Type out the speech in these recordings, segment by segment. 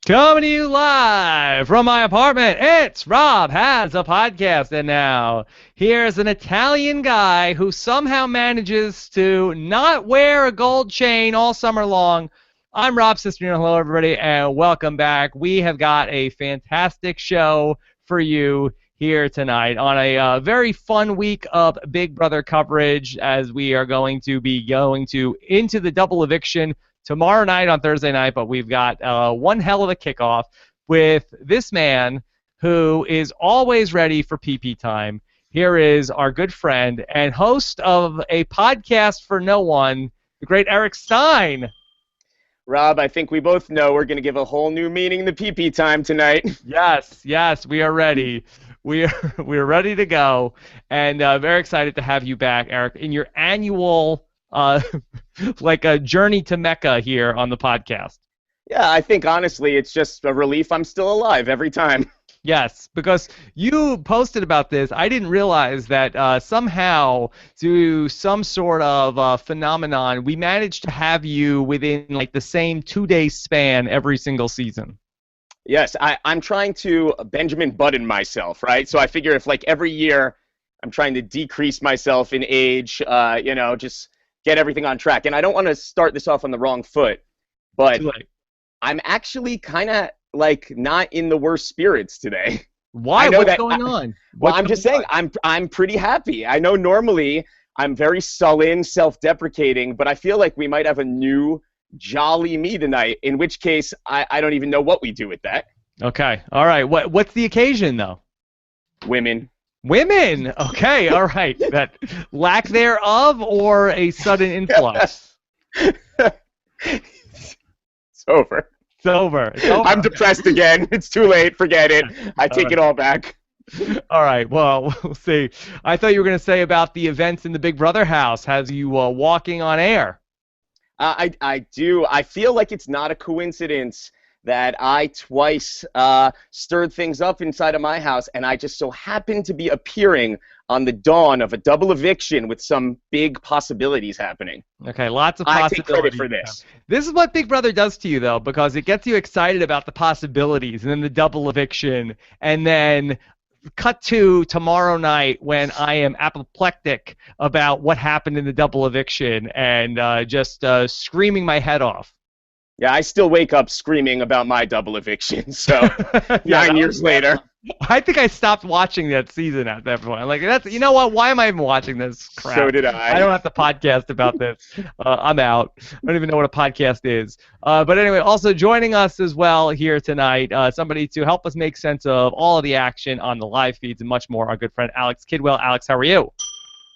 Coming to you live from my apartment, it's Rob Has a Podcast. And now, here's an Italian guy who somehow manages to not wear a gold chain all summer long. I'm Rob Cesternino. Hello, everybody, and welcome back. We have got a fantastic show for you here tonight on a very fun week of Big Brother coverage, as we are going to be into the double eviction tomorrow night on Thursday night, but we've got one hell of a kickoff with this man who is always ready for PP time. Here is our good friend and host of a podcast for no one, the great Eric Stein. Rob, I think we both know we're going to give a whole new meaning to PP time tonight. Yes, we are ready. We're ready to go, and very excited to have you back, Eric, in your annual like a journey to Mecca here on the podcast. Yeah, I think honestly it's just a relief I'm still alive every time. Yes, because you posted about this. I didn't realize that somehow, through some sort of phenomenon, we managed to have you within like the same 2-day span every single season. Yes, I'm trying to Benjamin Button myself, right? So I figure if like every year I'm trying to decrease myself in age, just get everything on track. And I don't want to start this off on the wrong foot, but I'm actually kind of like not in the worst spirits today. Why? What's going on? Well, I'm just saying I'm pretty happy. I know normally I'm very sullen, self-deprecating, but I feel like we might have a new jolly me tonight, in which case I don't even know what we do with that. Okay. All right. What's the occasion, though? Women. Women. Okay. All right. That lack thereof or a sudden influx? It's over. It's over. I'm depressed again. It's too late. Forget it. I take it all back. All right. Well, we'll see. I thought you were going to say about the events in the Big Brother house. Has you walking on air? I do. I feel like it's not a coincidence that I twice stirred things up inside of my house, and I just so happened to be appearing on the dawn of a double eviction with some big possibilities happening. Okay, lots of possibilities. I take credit for this. This is what Big Brother does to you, though, because it gets you excited about the possibilities, and then the double eviction, and then cut to tomorrow night when I am apoplectic about what happened in the double eviction and just screaming my head off. Yeah, I still wake up screaming about my double eviction, so 9 years later. I think I stopped watching that season at that point. Like, you know what? Why am I even watching this crap? So did I. I don't have to podcast about this. I'm out. I don't even know what a podcast is. But anyway, also joining us as well here tonight, somebody to help us make sense of all of the action on the live feeds and much more, our good friend Alex Kidwell. Alex, how are you?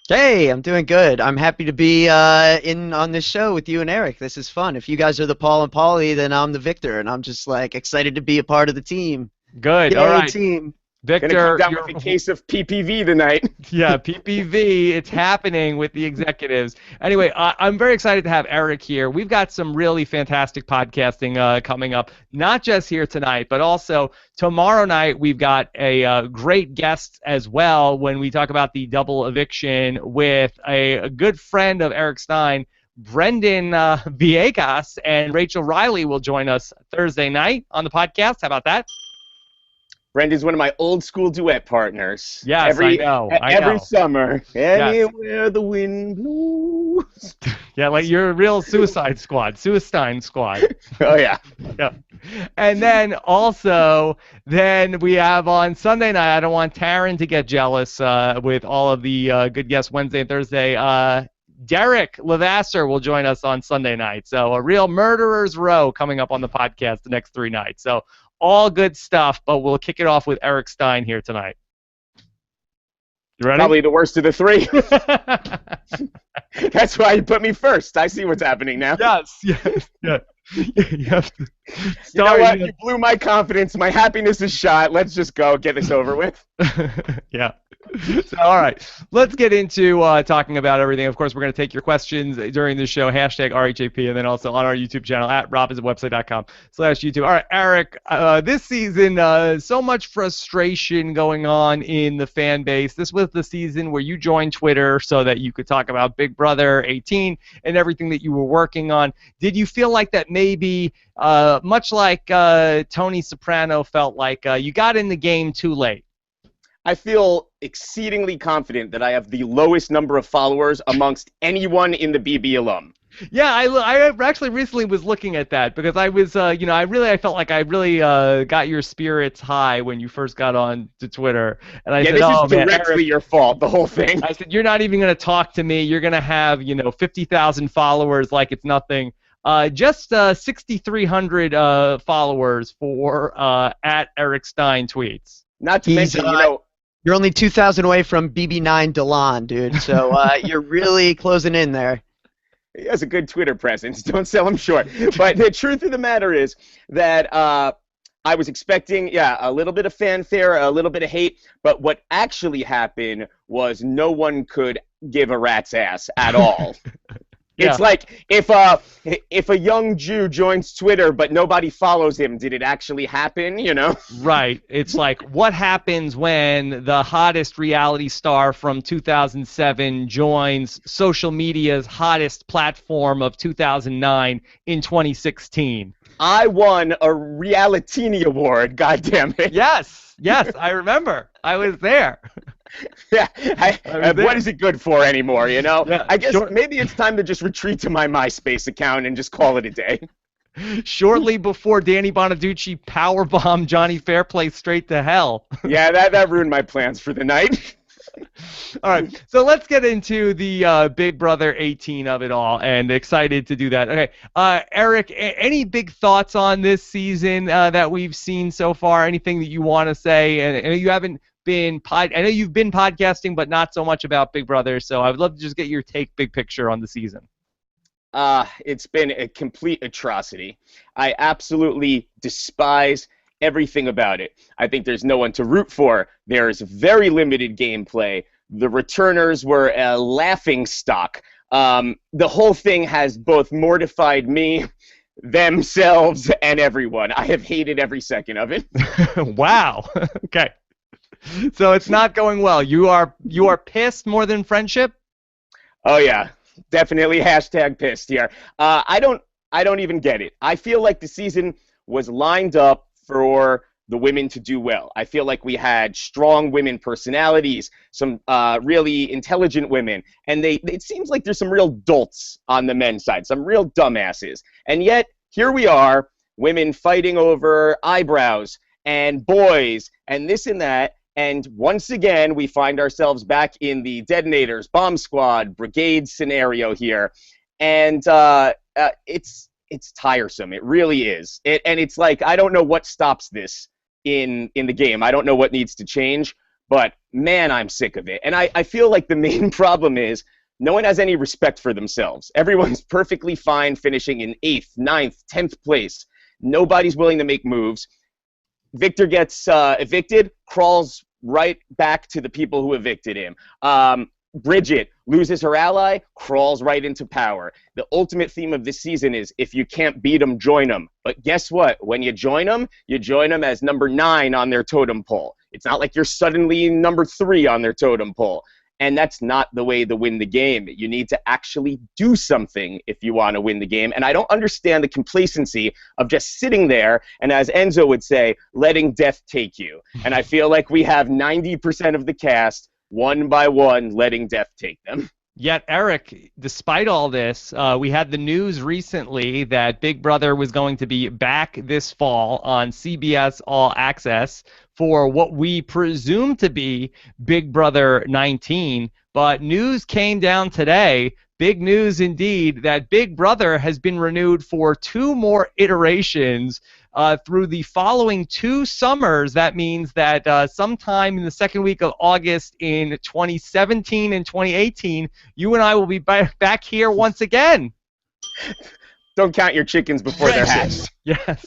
Hey, I'm doing good. I'm happy to be in on this show with you and Eric. This is fun. If you guys are the Paul and Paulie, then I'm the Victor, and I'm just like excited to be a part of the team. Good. Yay, all right, team. Victor. Gonna come down with a case of PPV tonight. Yeah, PPV. It's happening with the executives. Anyway, I'm very excited to have Eric here. We've got some really fantastic podcasting coming up, not just here tonight, but also tomorrow night. We've got a great guest as well when we talk about the double eviction with a good friend of Eric Stein, Brendan Villegas, and Rachel Riley will join us Thursday night on the podcast. How about that? Brendan's one of my old school duet partners. Yes, I know. Every summer. Anywhere the wind blows. Yeah, like you're a real Suicide Squad. Oh, yeah. Yeah. And then also, we have on Sunday night, I don't want Taryn to get jealous with all of the good guests Wednesday and Thursday. Derek Levasseur will join us on Sunday night. So a real murderer's row coming up on the podcast the next 3 nights. So all good stuff, but we'll kick it off with Eric Stein here tonight. You ready? Probably the worst of the 3. That's why you put me first. I see what's happening now. Yes. You have to you know what? You blew my confidence. My happiness is shot. Let's just go. Get this over with. Yeah. So, all right, let's get into talking about everything. Of course, we're going to take your questions during the show, hashtag RHAP, and then also on our YouTube channel at robiswebsite.com/YouTube. All right, Eric, this season, so much frustration going on in the fan base. This was the season where you joined Twitter so that you could talk about Big Brother 18 and everything that you were working on. Did you feel like that maybe, much like Tony Soprano felt like you got in the game too late? I feel exceedingly confident that I have the lowest number of followers amongst anyone in the BB alum. Yeah, I actually recently was looking at that because I was, I felt like I really got your spirits high when you first got on to Twitter. And I said, this oh, is man, directly Eric, your fault, the whole thing. I said, you're not even going to talk to me. You're going to have, 50,000 followers like it's nothing. Just 6,300 followers for at Eric Stein tweets. Not to mention, you're only 2,000 away from BB9 Delon, dude. So you're really closing in there. He has a good Twitter presence. Don't sell him short. But the truth of the matter is that I was expecting, a little bit of fanfare, a little bit of hate. But what actually happened was no one could give a rat's ass at all. It's like if a young Jew joins Twitter but nobody follows him, did it actually happen, Right. It's like what happens when the hottest reality star from 2007 joins social media's hottest platform of 2009 in 2016? I won a Realitini award, goddammit. Yes, I remember. I was there. Yeah, what is it good for anymore, Yeah, I guess maybe it's time to just retreat to my MySpace account and just call it a day. Shortly before Danny Bonaducci powerbombed Johnny Fairplay straight to hell. Yeah, that ruined my plans for the night. All right, so let's get into the Big Brother 18 of it all, and excited to do that. Okay, Eric, any big thoughts on this season that we've seen so far? Anything that you want to say? And you haven't I know you've been podcasting, but not so much about Big Brother, so I would love to just get your take, big picture, on the season. It's been a complete atrocity. I absolutely despise everything about it. I think there's no one to root for. There's very limited gameplay. The returners were a laughing stock. The whole thing has both mortified me, themselves, and everyone. I have hated every second of it. Wow. Okay. So it's not going well. You are pissed more than friendship? Oh yeah, definitely hashtag pissed here. I don't even get it. I feel like the season was lined up for the women to do well. I feel like we had strong women personalities, some really intelligent women, and it seems like there's some real dolts on the men's side, some real dumbasses. And yet here we are, women fighting over eyebrows and boys and this and that. And once again, we find ourselves back in the detonators, bomb squad, brigade scenario here. And it's tiresome. It really is. And it's like, I don't know what stops this in the game. I don't know what needs to change. But, man, I'm sick of it. And I feel like the main problem is no one has any respect for themselves. Everyone's perfectly fine finishing in 8th, 9th, 10th place. Nobody's willing to make moves. Victor gets evicted, crawls right back to the people who evicted him. Bridget loses her ally, crawls right into power. The ultimate theme of this season is if you can't beat them, join them. But guess what? When you join them as number 9 on their totem pole. It's not like you're suddenly number 3 on their totem pole. And that's not the way to win the game. You need to actually do something if you want to win the game. And I don't understand the complacency of just sitting there and, as Enzo would say, letting death take you. And I feel like we have 90% of the cast, one by one, letting death take them. Yet, Eric, despite all this, we had the news recently that Big Brother was going to be back this fall on CBS All Access for what we presume to be Big Brother 19. But news came down today, big news indeed, that Big Brother has been renewed for 2 more iterations through the following 2 summers. That means that sometime in the second week of August in 2017 and 2018, you and I will be back here once again. Don't count your chickens before they're hatched. Yes.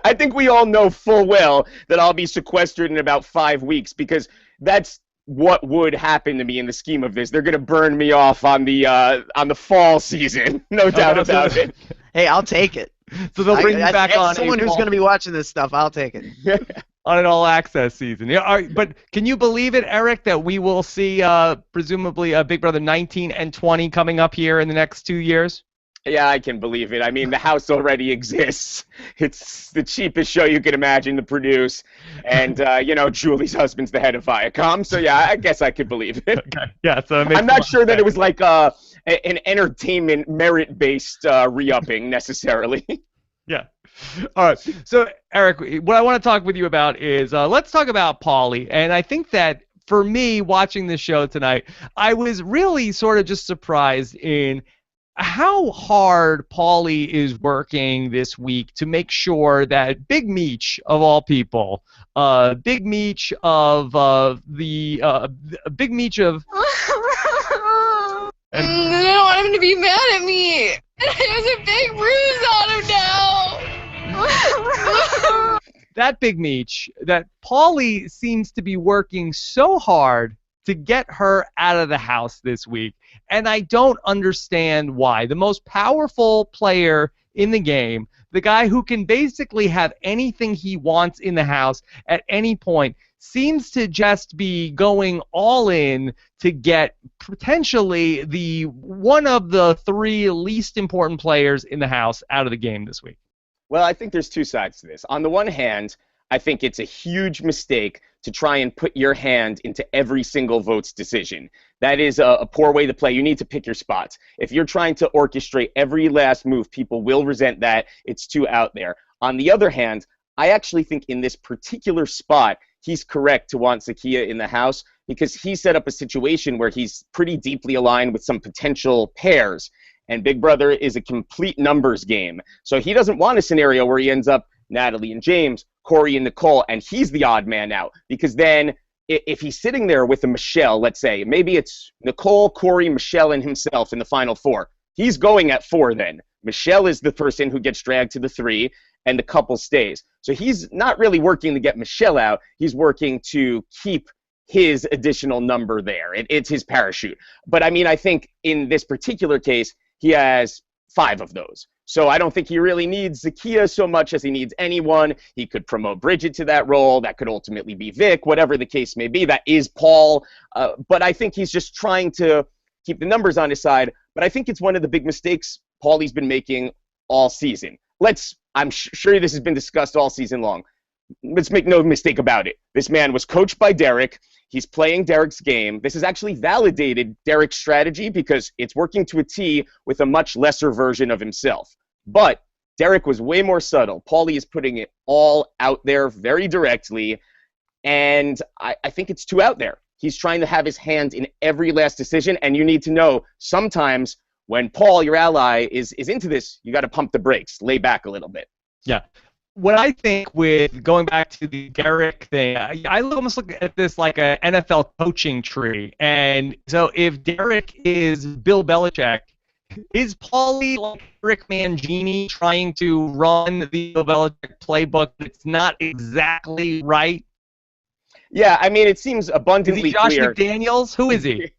I think we all know full well that I'll be sequestered in about 5 weeks because that's what would happen to me in the scheme of this. They're going to burn me off on the fall season, no doubt about it. Hey, I'll take it. So they'll bring you back as on someone who's going to be watching this stuff, I'll take it. on an all-access season. Yeah, but can you believe it, Eric, that we will see presumably Big Brother 19 and 20 coming up here in the next 2 years? Yeah, I can believe it. I mean, the house already exists. It's the cheapest show you can imagine to produce. And, Julie's husband's the head of Viacom. So, yeah, I guess I could believe it. Okay. Yeah, so it makes I'm not sure that it was like an entertainment merit-based re-upping necessarily. Yeah. All right. So, Eric, what I want to talk with you about is let's talk about Paulie. And I think that for me, watching this show tonight, I was really sort of just surprised in how hard Paulie is working this week to make sure that Big Meech, of all people, Big Meech of Big Meech of... I don't want him to be mad at me. There's a big bruise on him now. That Big Meech, that Paulie seems to be working so hard to get her out of the house this week. And I don't understand why. The most powerful player in the game, the guy who can basically have anything he wants in the house at any point, seems to just be going all in to get potentially the one of the three least important players in the house out of the game this week. Well, I think there's two sides to this. On the one hand, I think it's a huge mistake to try and put your hand into every single vote's decision. That is a poor way to play. You need to pick your spots. If you're trying to orchestrate every last move, people will resent that. It's too out there. On the other hand, I actually think in this particular spot, he's correct to want Zakiya in the house because he set up a situation where he's pretty deeply aligned with some potential pairs. And Big Brother is a complete numbers game. So he doesn't want a scenario where he ends up Natalie and James, Corey and Nicole, and he's the odd man out. Because then if he's sitting there with a Michelle, let's say, maybe it's Nicole, Corey, Michelle, and himself in the final four. He's going at 4 then. Michelle is the person who gets dragged to the 3, and the couple stays. So he's not really working to get Michelle out. He's working to keep his additional number there. It's his parachute. But, I mean, I think in this particular case, he has 5 of those. So I don't think he really needs Zakiya so much as he needs anyone. He could promote Bridget to that role. That could ultimately be Vic, whatever the case may be. That is Paul. But I think he's just trying to keep the numbers on his side. But I think it's one of the big mistakes Paulie's been making all season. I'm sure this has been discussed all season long. Let's make no mistake about it. This man was coached by Derek. He's playing Derek's game. This has actually validated Derek's strategy because it's working to a T with a much lesser version of himself. But Derek was way more subtle. Paulie is putting it all out there very directly, and I think it's too out there. He's trying to have his hand in every last decision, and you need to know sometimes when Paul, your ally, is into this, you got to pump the brakes, lay back a little bit. Yeah. What I think with going back to the Derek thing, I almost look at this like an NFL coaching tree. And so if Derek is Bill Belichick, is Paulie like Rick Mangini trying to run the Bill Belichick playbook that's not exactly right? Yeah, I mean, it seems abundantly clear. Is he Josh clear. McDaniels? Who is he?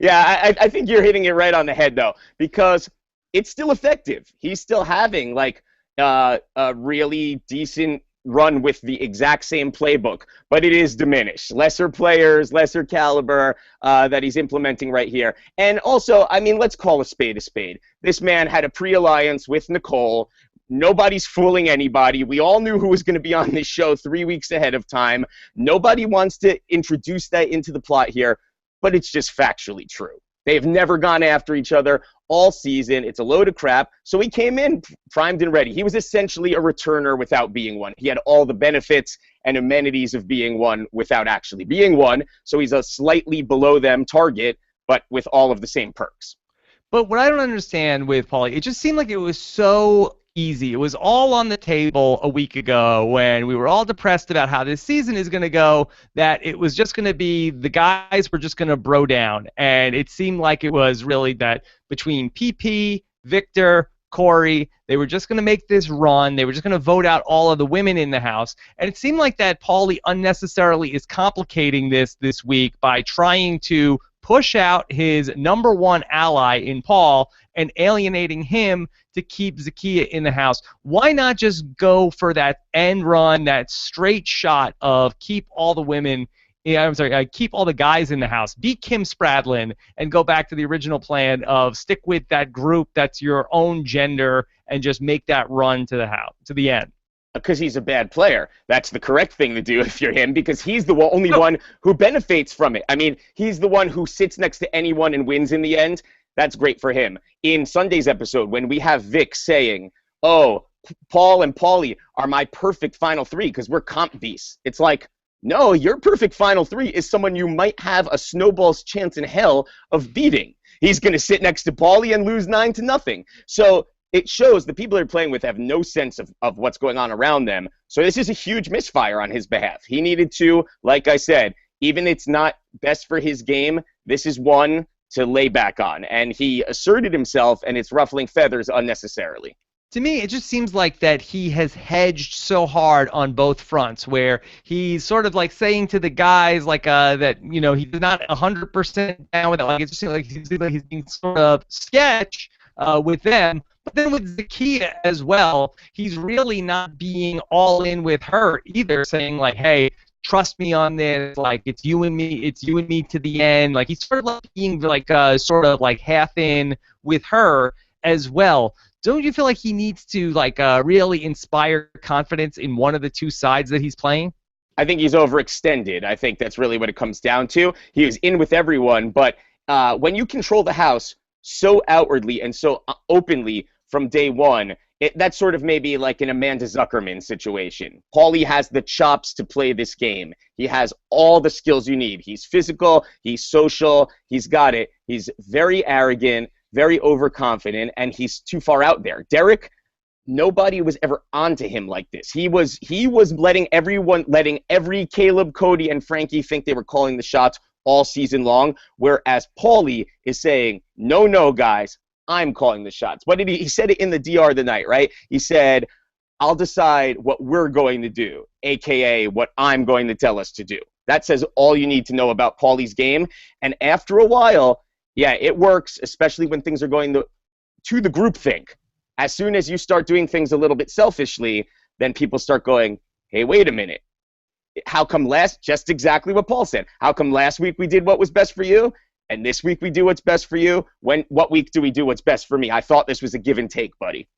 Yeah, I think you're hitting it right on the head, though, because it's still effective. He's still having, like, a really decent run with the exact same playbook, but it is diminished. Lesser players, lesser caliber that he's implementing right here. And also, I mean, let's call a spade a spade. This man had a pre-alliance with Nicole. Nobody's fooling anybody. We all knew who was going to be on this show 3 weeks ahead of time. Nobody wants to introduce that into the plot here, but it's just factually true. They've never gone after each other all season. It's a load of crap. So he came in primed and ready. He was essentially a returner without being one. He had all the benefits and amenities of being one without actually being one. So he's a slightly below them target, but with all of the same perks. But what I don't understand with Paulie, it just seemed like it was so easy. It was all on the table a week ago when we were all depressed about how this season is going to go, that it was just going to be the guys were just going to bro down. And it seemed like it was really that between PP, Victor, Corey. They were just going to make this run. They were just going to vote out all of the women in the house. And it seemed like that Paulie unnecessarily is complicating this week by trying to push out his number one ally in Paul and alienating him to keep Zakiya in the house. Why not just go for that end run, that straight shot of keep all the women, keep all the guys in the house, beat Kim Spradlin, and go back to the original plan of stick with that group that's your own gender and just make that run to the house, to the end? Because he's a bad player. That's the correct thing to do if you're him, because he's the only one who benefits from it. I mean, he's the one who sits next to anyone and wins in the end. That's great for him. In Sunday's episode, when we have Vic saying, oh, Paul and Paulie are my perfect final three because we're comp beasts, it's like, no, your perfect final three is someone you might have a snowball's chance in hell of beating. He's going to sit next to Paulie and lose 9-0. So it shows the people they're playing with have no sense of what's going on around them. So this is a huge misfire on his behalf. He needed to, like I said, even if it's not best for his game, this is one to lay back on. And he asserted himself, and it's ruffling feathers unnecessarily. To me, it just seems like that he has hedged so hard on both fronts, where he's sort of like saying to the guys like that, you know, he's not 100% down with it. Like it just seems like he's being sort of sketch with them. But then with Zakiya as well, he's really not being all in with her either, saying like, hey, trust me on this, like it's you and me to the end. Like he's sort of like being like sort of like half in with her as well. Don't you feel like he needs to like really inspire confidence in one of the two sides that he's playing? I think he's overextended. I think that's really what it comes down to. He was in with everyone, but when you control the house so outwardly and so openly from day one, that's sort of maybe like an Amanda Zuckerman situation. Paulie has the chops to play this game. He has all the skills you need. He's physical, he's social, he's got it. He's very arrogant, very overconfident, and he's too far out there. Derek, nobody was ever onto him like this. He was letting every Caleb, Cody, and Frankie think they were calling the shots all season long, whereas Paulie is saying, no, guys, I'm calling the shots. What did he said it in the DR the night, right? He said, I'll decide what we're going to do, a.k.a. what I'm going to tell us to do. That says all you need to know about Paulie's game, and after a while, yeah, it works, especially when things are going to the groupthink. As soon as you start doing things a little bit selfishly, then people start going, hey, wait a minute. How come just exactly what Paul said. How come last week we did what was best for you, and this week we do what's best for you? What week do we do what's best for me? I thought this was a give and take, buddy.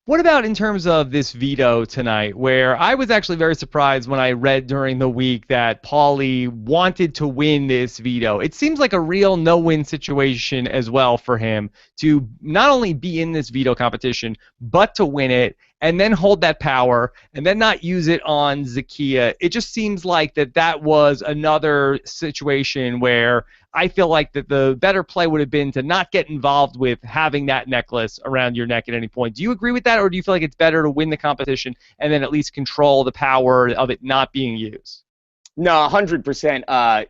What about in terms of this veto tonight, where I was actually very surprised when I read during the week that Paulie wanted to win this veto. It seems like a real no-win situation as well for him to not only be in this veto competition, but to win it and then hold that power and then not use it on Zakiya. It just seems like that was another situation where I feel like that the better play would have been to not get involved with having that necklace around your neck at any point. Do you agree with that, or do you feel like it's better to win the competition and then at least control the power of it not being used? No, 100%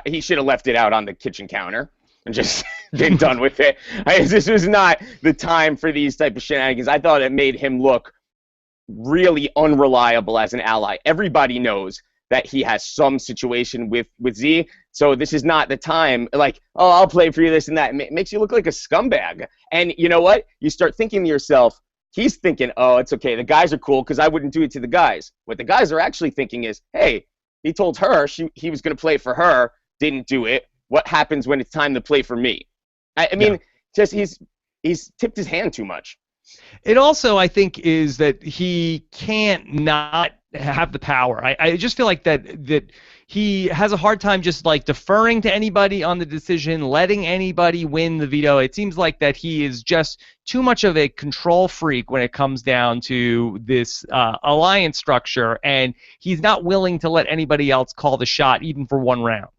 he should have left it out on the kitchen counter and just been done with it. This was not the time for these type of shenanigans. I thought it made him look really unreliable as an ally. Everybody knows that he has some situation with Z, so this is not the time, like, oh, I'll play for you, this and that. It makes you look like a scumbag. And you know what? You start thinking to yourself, he's thinking, oh, it's okay, the guys are cool because I wouldn't do it to the guys. What the guys are actually thinking is, hey, he told her he was going to play for her, didn't do it. What happens when it's time to play for me? I mean, just he's tipped his hand too much. It also, I think, is that he can't not have the power. I just feel like that he has a hard time just like deferring to anybody on the decision, letting anybody win the veto. It seems like that he is just too much of a control freak when it comes down to this alliance structure, and he's not willing to let anybody else call the shot even for one round.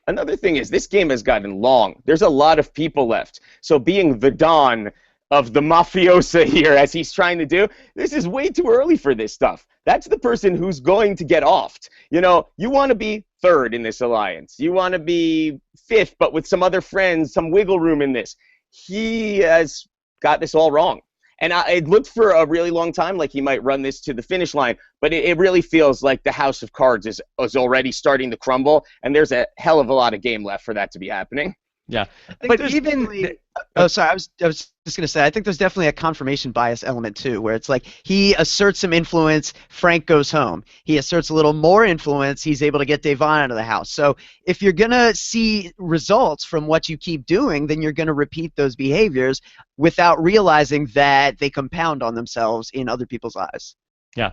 Another thing is this game has gotten long. There's a lot of people left. So being the Don of the mafiosa here, as he's trying to do, this is way too early for this stuff. That's the person who's going to get offed. You know, you want to be third in this alliance. You want to be fifth, but with some other friends, some wiggle room in this. He has got this all wrong. And it looked for a really long time like he might run this to the finish line, but it really feels like the house of cards is already starting to crumble, and there's a hell of a lot of game left for that to be happening. Yeah, but even oh, sorry, I was just gonna say, I think there's definitely a confirmation bias element too, where it's like he asserts some influence, Frank goes home. He asserts a little more influence, he's able to get Devon out of the house. So if you're gonna see results from what you keep doing, then you're gonna repeat those behaviors without realizing that they compound on themselves in other people's eyes. Yeah.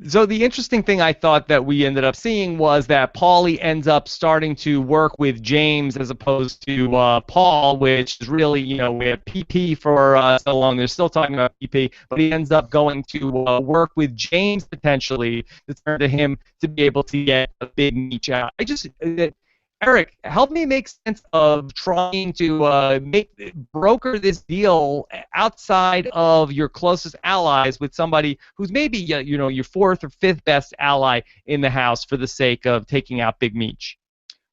So the interesting thing I thought that we ended up seeing was that Paulie ends up starting to work with James as opposed to Paul, which is really, you know, we had PP for so long. They're still talking about PP, but he ends up going to work with James potentially to turn to him to be able to get a big niche out. Eric, help me make sense of trying to broker this deal outside of your closest allies with somebody who's maybe your fourth or fifth best ally in the house for the sake of taking out Big Meech.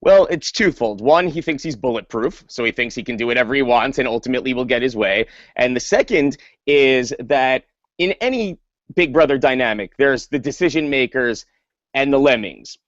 Well, it's twofold. One, he thinks he's bulletproof, so he thinks he can do whatever he wants and ultimately will get his way. And the second is that in any Big Brother dynamic, there's the decision makers and the lemmings.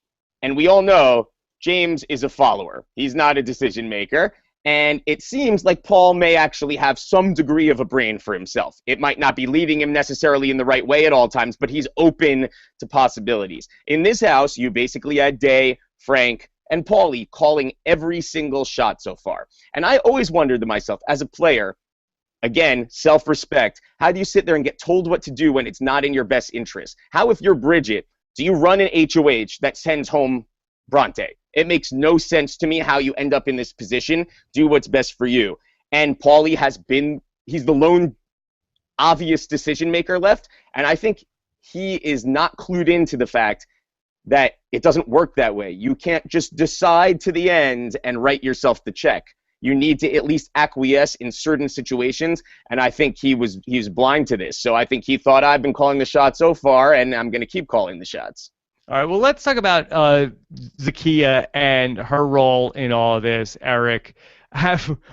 And we all know James is a follower. He's not a decision maker. And it seems like Paul may actually have some degree of a brain for himself. It might not be leading him necessarily in the right way at all times, but he's open to possibilities. In this house, you basically had Day, Frank, and Paulie calling every single shot so far. And I always wondered to myself, as a player, again, self-respect, how do you sit there and get told what to do when it's not in your best interest? How, if you're Bridget, do you run an HOH that sends home Bronte? It makes no sense to me how you end up in this position. Do what's best for you. And Paulie he's the lone obvious decision maker left, and I think he is not clued into the fact that it doesn't work that way. You can't just decide to the end and write yourself the check. You need to at least acquiesce in certain situations, and I think he was blind to this. So I think he thought, I've been calling the shots so far, and I'm going to keep calling the shots. All right, well, let's talk about Zakiya and her role in all of this, Eric.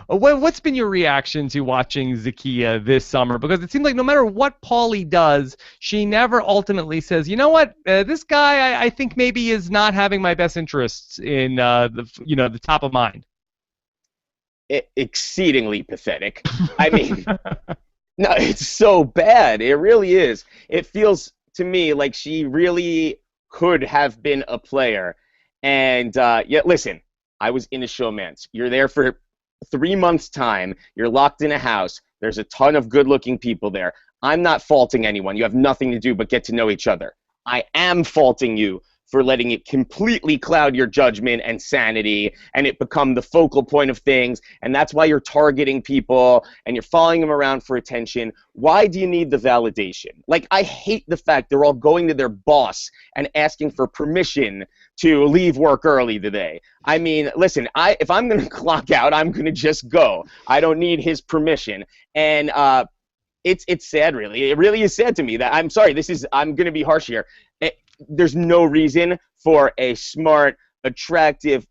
What's been your reaction to watching Zakiya this summer? Because it seems like no matter what Paulie does, she never ultimately says, you know what, this guy I think maybe is not having my best interests in the top of mind. Exceedingly pathetic. I mean, no, it's so bad. It really is. It feels to me like she really could have been a player. And listen, I was in a showmance. You're there for 3 months' time. You're locked in a house. There's a ton of good-looking people there. I'm not faulting anyone. You have nothing to do but get to know each other. I am faulting you for letting it completely cloud your judgment and sanity, and it become the focal point of things, and that's why you're targeting people, and you're following them around for attention. Why do you need the validation? Like, I hate the fact they're all going to their boss and asking for permission to leave work early today. I mean, listen, if I'm going to clock out, I'm going to just go. I don't need his permission. And it's sad, really. It really is sad to me that, I'm sorry, I'm going to be harsh here. There's no reason for a smart, attractive,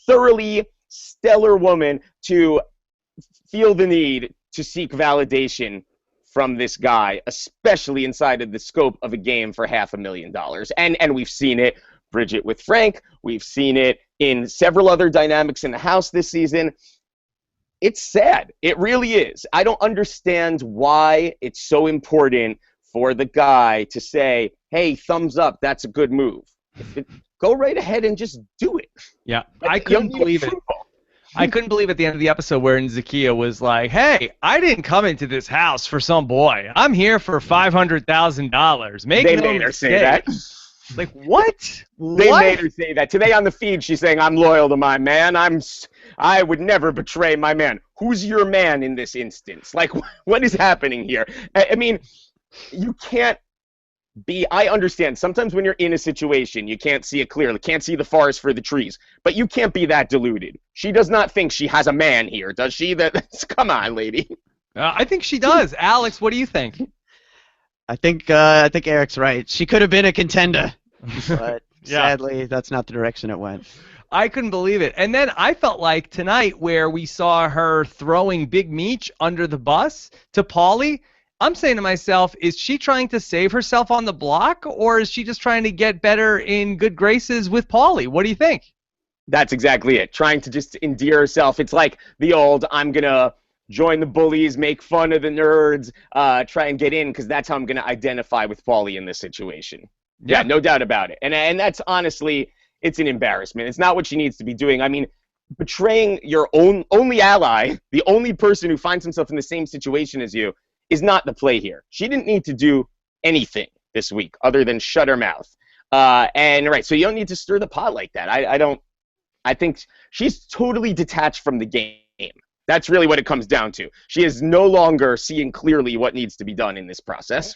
thoroughly stellar woman to feel the need to seek validation from this guy, especially inside of the scope of a game for $500,000. And we've seen it, Bridget with Frank. We've seen it in several other dynamics in the house this season. It's sad. It really is. I don't understand why it's so important for the guy to say, hey, thumbs up, that's a good move. Go right ahead and just do it. Yeah, I couldn't believe it. I couldn't believe at the end of the episode where Zakiya was like, hey, I didn't come into this house for some boy. I'm here for $500,000. They made her say that. Like, what? They made her say that. Today on the feed, she's saying, I'm loyal to my man. I would never betray my man. Who's your man in this instance? Like, what is happening here? I mean, you can't I understand sometimes when you're in a situation, you can't see it clearly, can't see the forest for the trees, but you can't be that deluded. She does not think she has a man here, does she? Come on, lady. I think she does. Alex, what do you think? I think Eric's right. She could have been a contender, but Yeah. sadly, that's not the direction it went. I couldn't believe it. And then I felt like tonight where we saw her throwing Big Meech under the bus to Paulie, I'm saying to myself, is she trying to save herself on the block, or is she just trying to get better in good graces with Paulie? What do you think? That's exactly it. Trying to just endear herself. It's like the old, I'm going to join the bullies, make fun of the nerds, try and get in, because that's how I'm going to identify with Paulie in this situation. Yeah, no doubt about it. And that's honestly, it's an embarrassment. It's not what she needs to be doing. I mean, betraying your only ally, the only person who finds himself in the same situation as you, is not the play here. She didn't need to do anything this week other than shut her mouth. So you don't need to stir the pot like that. I think she's totally detached from the game. That's really what it comes down to. She is no longer seeing clearly what needs to be done in this process.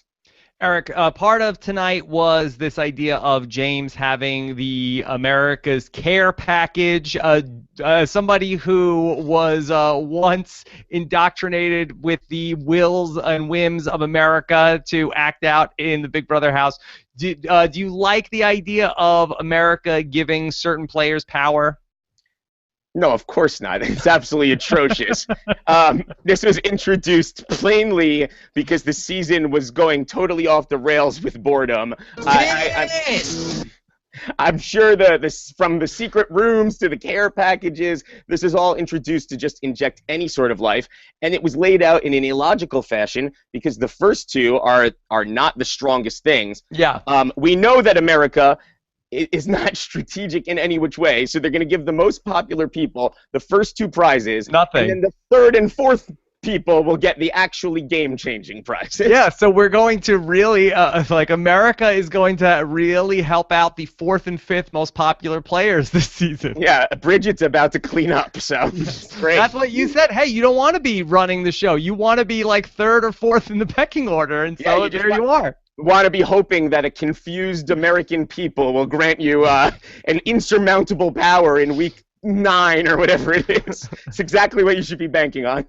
Eric, part of tonight was this idea of James having the America's Care package. Somebody who was once indoctrinated with the wills and whims of America to act out in the Big Brother house. Do you like the idea of America giving certain players power? No, of course not. It's absolutely atrocious. This was introduced plainly because the season was going totally off the rails with boredom. I'm sure from the secret rooms to the care packages, this is all introduced to just inject any sort of life, and it was laid out in an illogical fashion because the first two are not the strongest things. Yeah. We know that America is not strategic in any which way, so they're going to give the most popular people the first two prizes. Nothing. And then the third and fourth people will get the actually game-changing prizes. Yeah, so we're going to really, America is going to really help out the fourth and fifth most popular players this season. Yeah, Bridget's about to clean up, so great. That's what you said. Hey, you don't want to be running the show. You want to be like third or fourth in the pecking order, and so there you are. Want to be hoping that a confused American people will grant you an insurmountable power in week 9 or whatever it is. It's exactly what you should be banking on.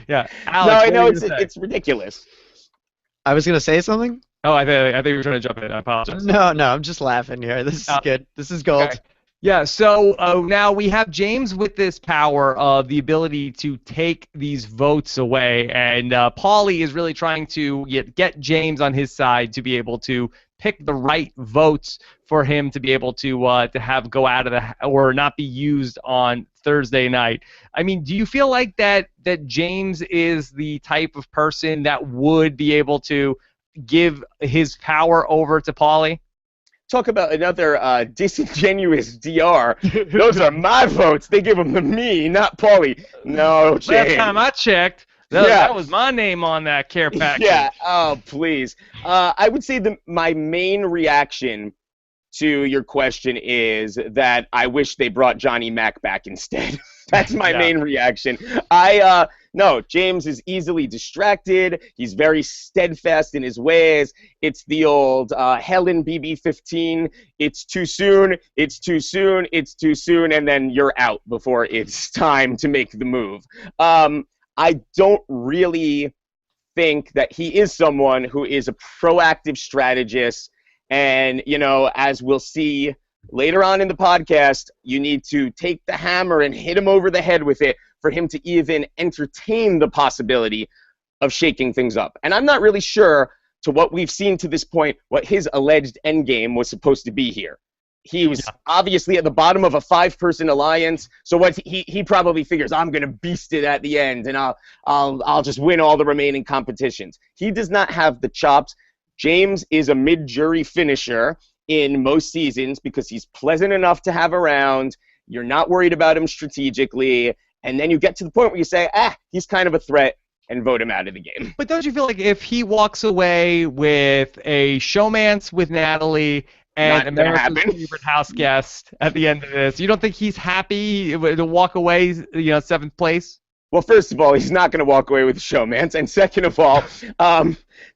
Yeah. Alex, no, I know it's ridiculous. I was gonna say something. Oh, I think you were trying to jump in. I apologize. No, I'm just laughing here. This is good. This is gold. Okay. Yeah, so now we have James with this power of the ability to take these votes away, and Paulie is really trying to get James on his side to be able to pick the right votes for him to be able to have go out of or not be used on Thursday night. I mean, do you feel like that James is the type of person that would be able to give his power over to Paulie? Talk about another disingenuous DR. Those are my votes. They give them to me, not Paulie. No, James. Last time I checked, that was my name on that care package. Yeah, oh, please. I would say my main reaction to your question is that I wish they brought Johnny Mac back instead. That's my main reaction. No, James is easily distracted. He's very steadfast in his ways. It's the old Helen BB18. It's too soon, it's too soon, it's too soon, and then you're out before it's time to make the move. I don't really think that he is someone who is a proactive strategist. And, as we'll see later on in the podcast, you need to take the hammer and hit him over the head with it for him to even entertain the possibility of shaking things up. And I'm not really sure, to what we've seen to this point, what his alleged endgame was supposed to be here. He was obviously at the bottom of a 5-person alliance, so what he probably figures, I'm going to beast it at the end, and I'll just win all the remaining competitions. He does not have the chops. James is a mid-jury finisher in most seasons because he's pleasant enough to have around. You're not worried about him strategically. And then you get to the point where you say, he's kind of a threat, and vote him out of the game. But don't you feel like if he walks away with a showmance with Natalie and America's favorite house guest at the end of this, you don't think he's happy to walk away, 7th place? Well, first of all, he's not going to walk away with a showmance. And second of all,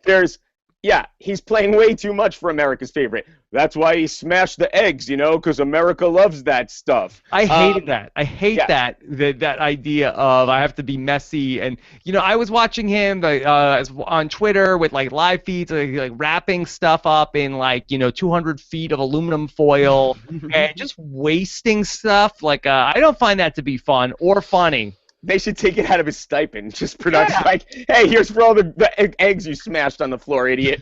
there's Yeah, he's playing way too much for America's favorite. That's why he smashed the eggs, because America loves that stuff. I hated that. I hate yeah. that idea of I have to be messy. And I was watching him on Twitter with like live feeds, like wrapping stuff up in 200 feet of aluminum foil and just wasting stuff. Like I don't find that to be fun or funny. They should take it out of his stipend. Just production, hey, here's for all the eggs you smashed on the floor, idiot.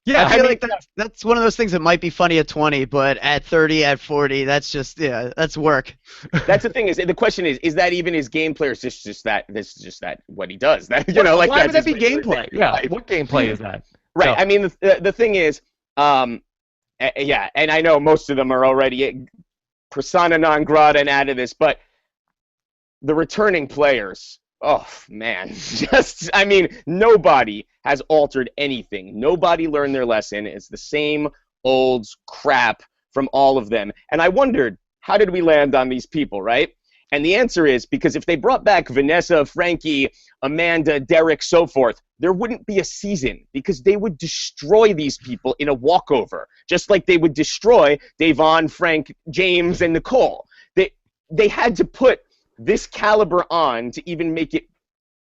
Yeah, I feel like that's one of those things that might be funny at 20, but at 30, at 40, that's just that's work. That's the thing. The question is that even his gameplay, or is this just that what he does? That why would that be gameplay? Yeah, what gameplay is that? Right. So. I mean, the thing is, and I know most of them are already persona non grata and out of this, but the returning players, oh man, nobody has altered anything. Nobody learned their lesson. It's the same old crap from all of them. And I wondered, how did we land on these people, right? And the answer is because if they brought back Vanessa, Frankie, Amanda, Derek, so forth, there wouldn't be a season because they would destroy these people in a walkover, just like they would destroy Davon, Frank, James, and Nicole. They had to put this caliber on to even make it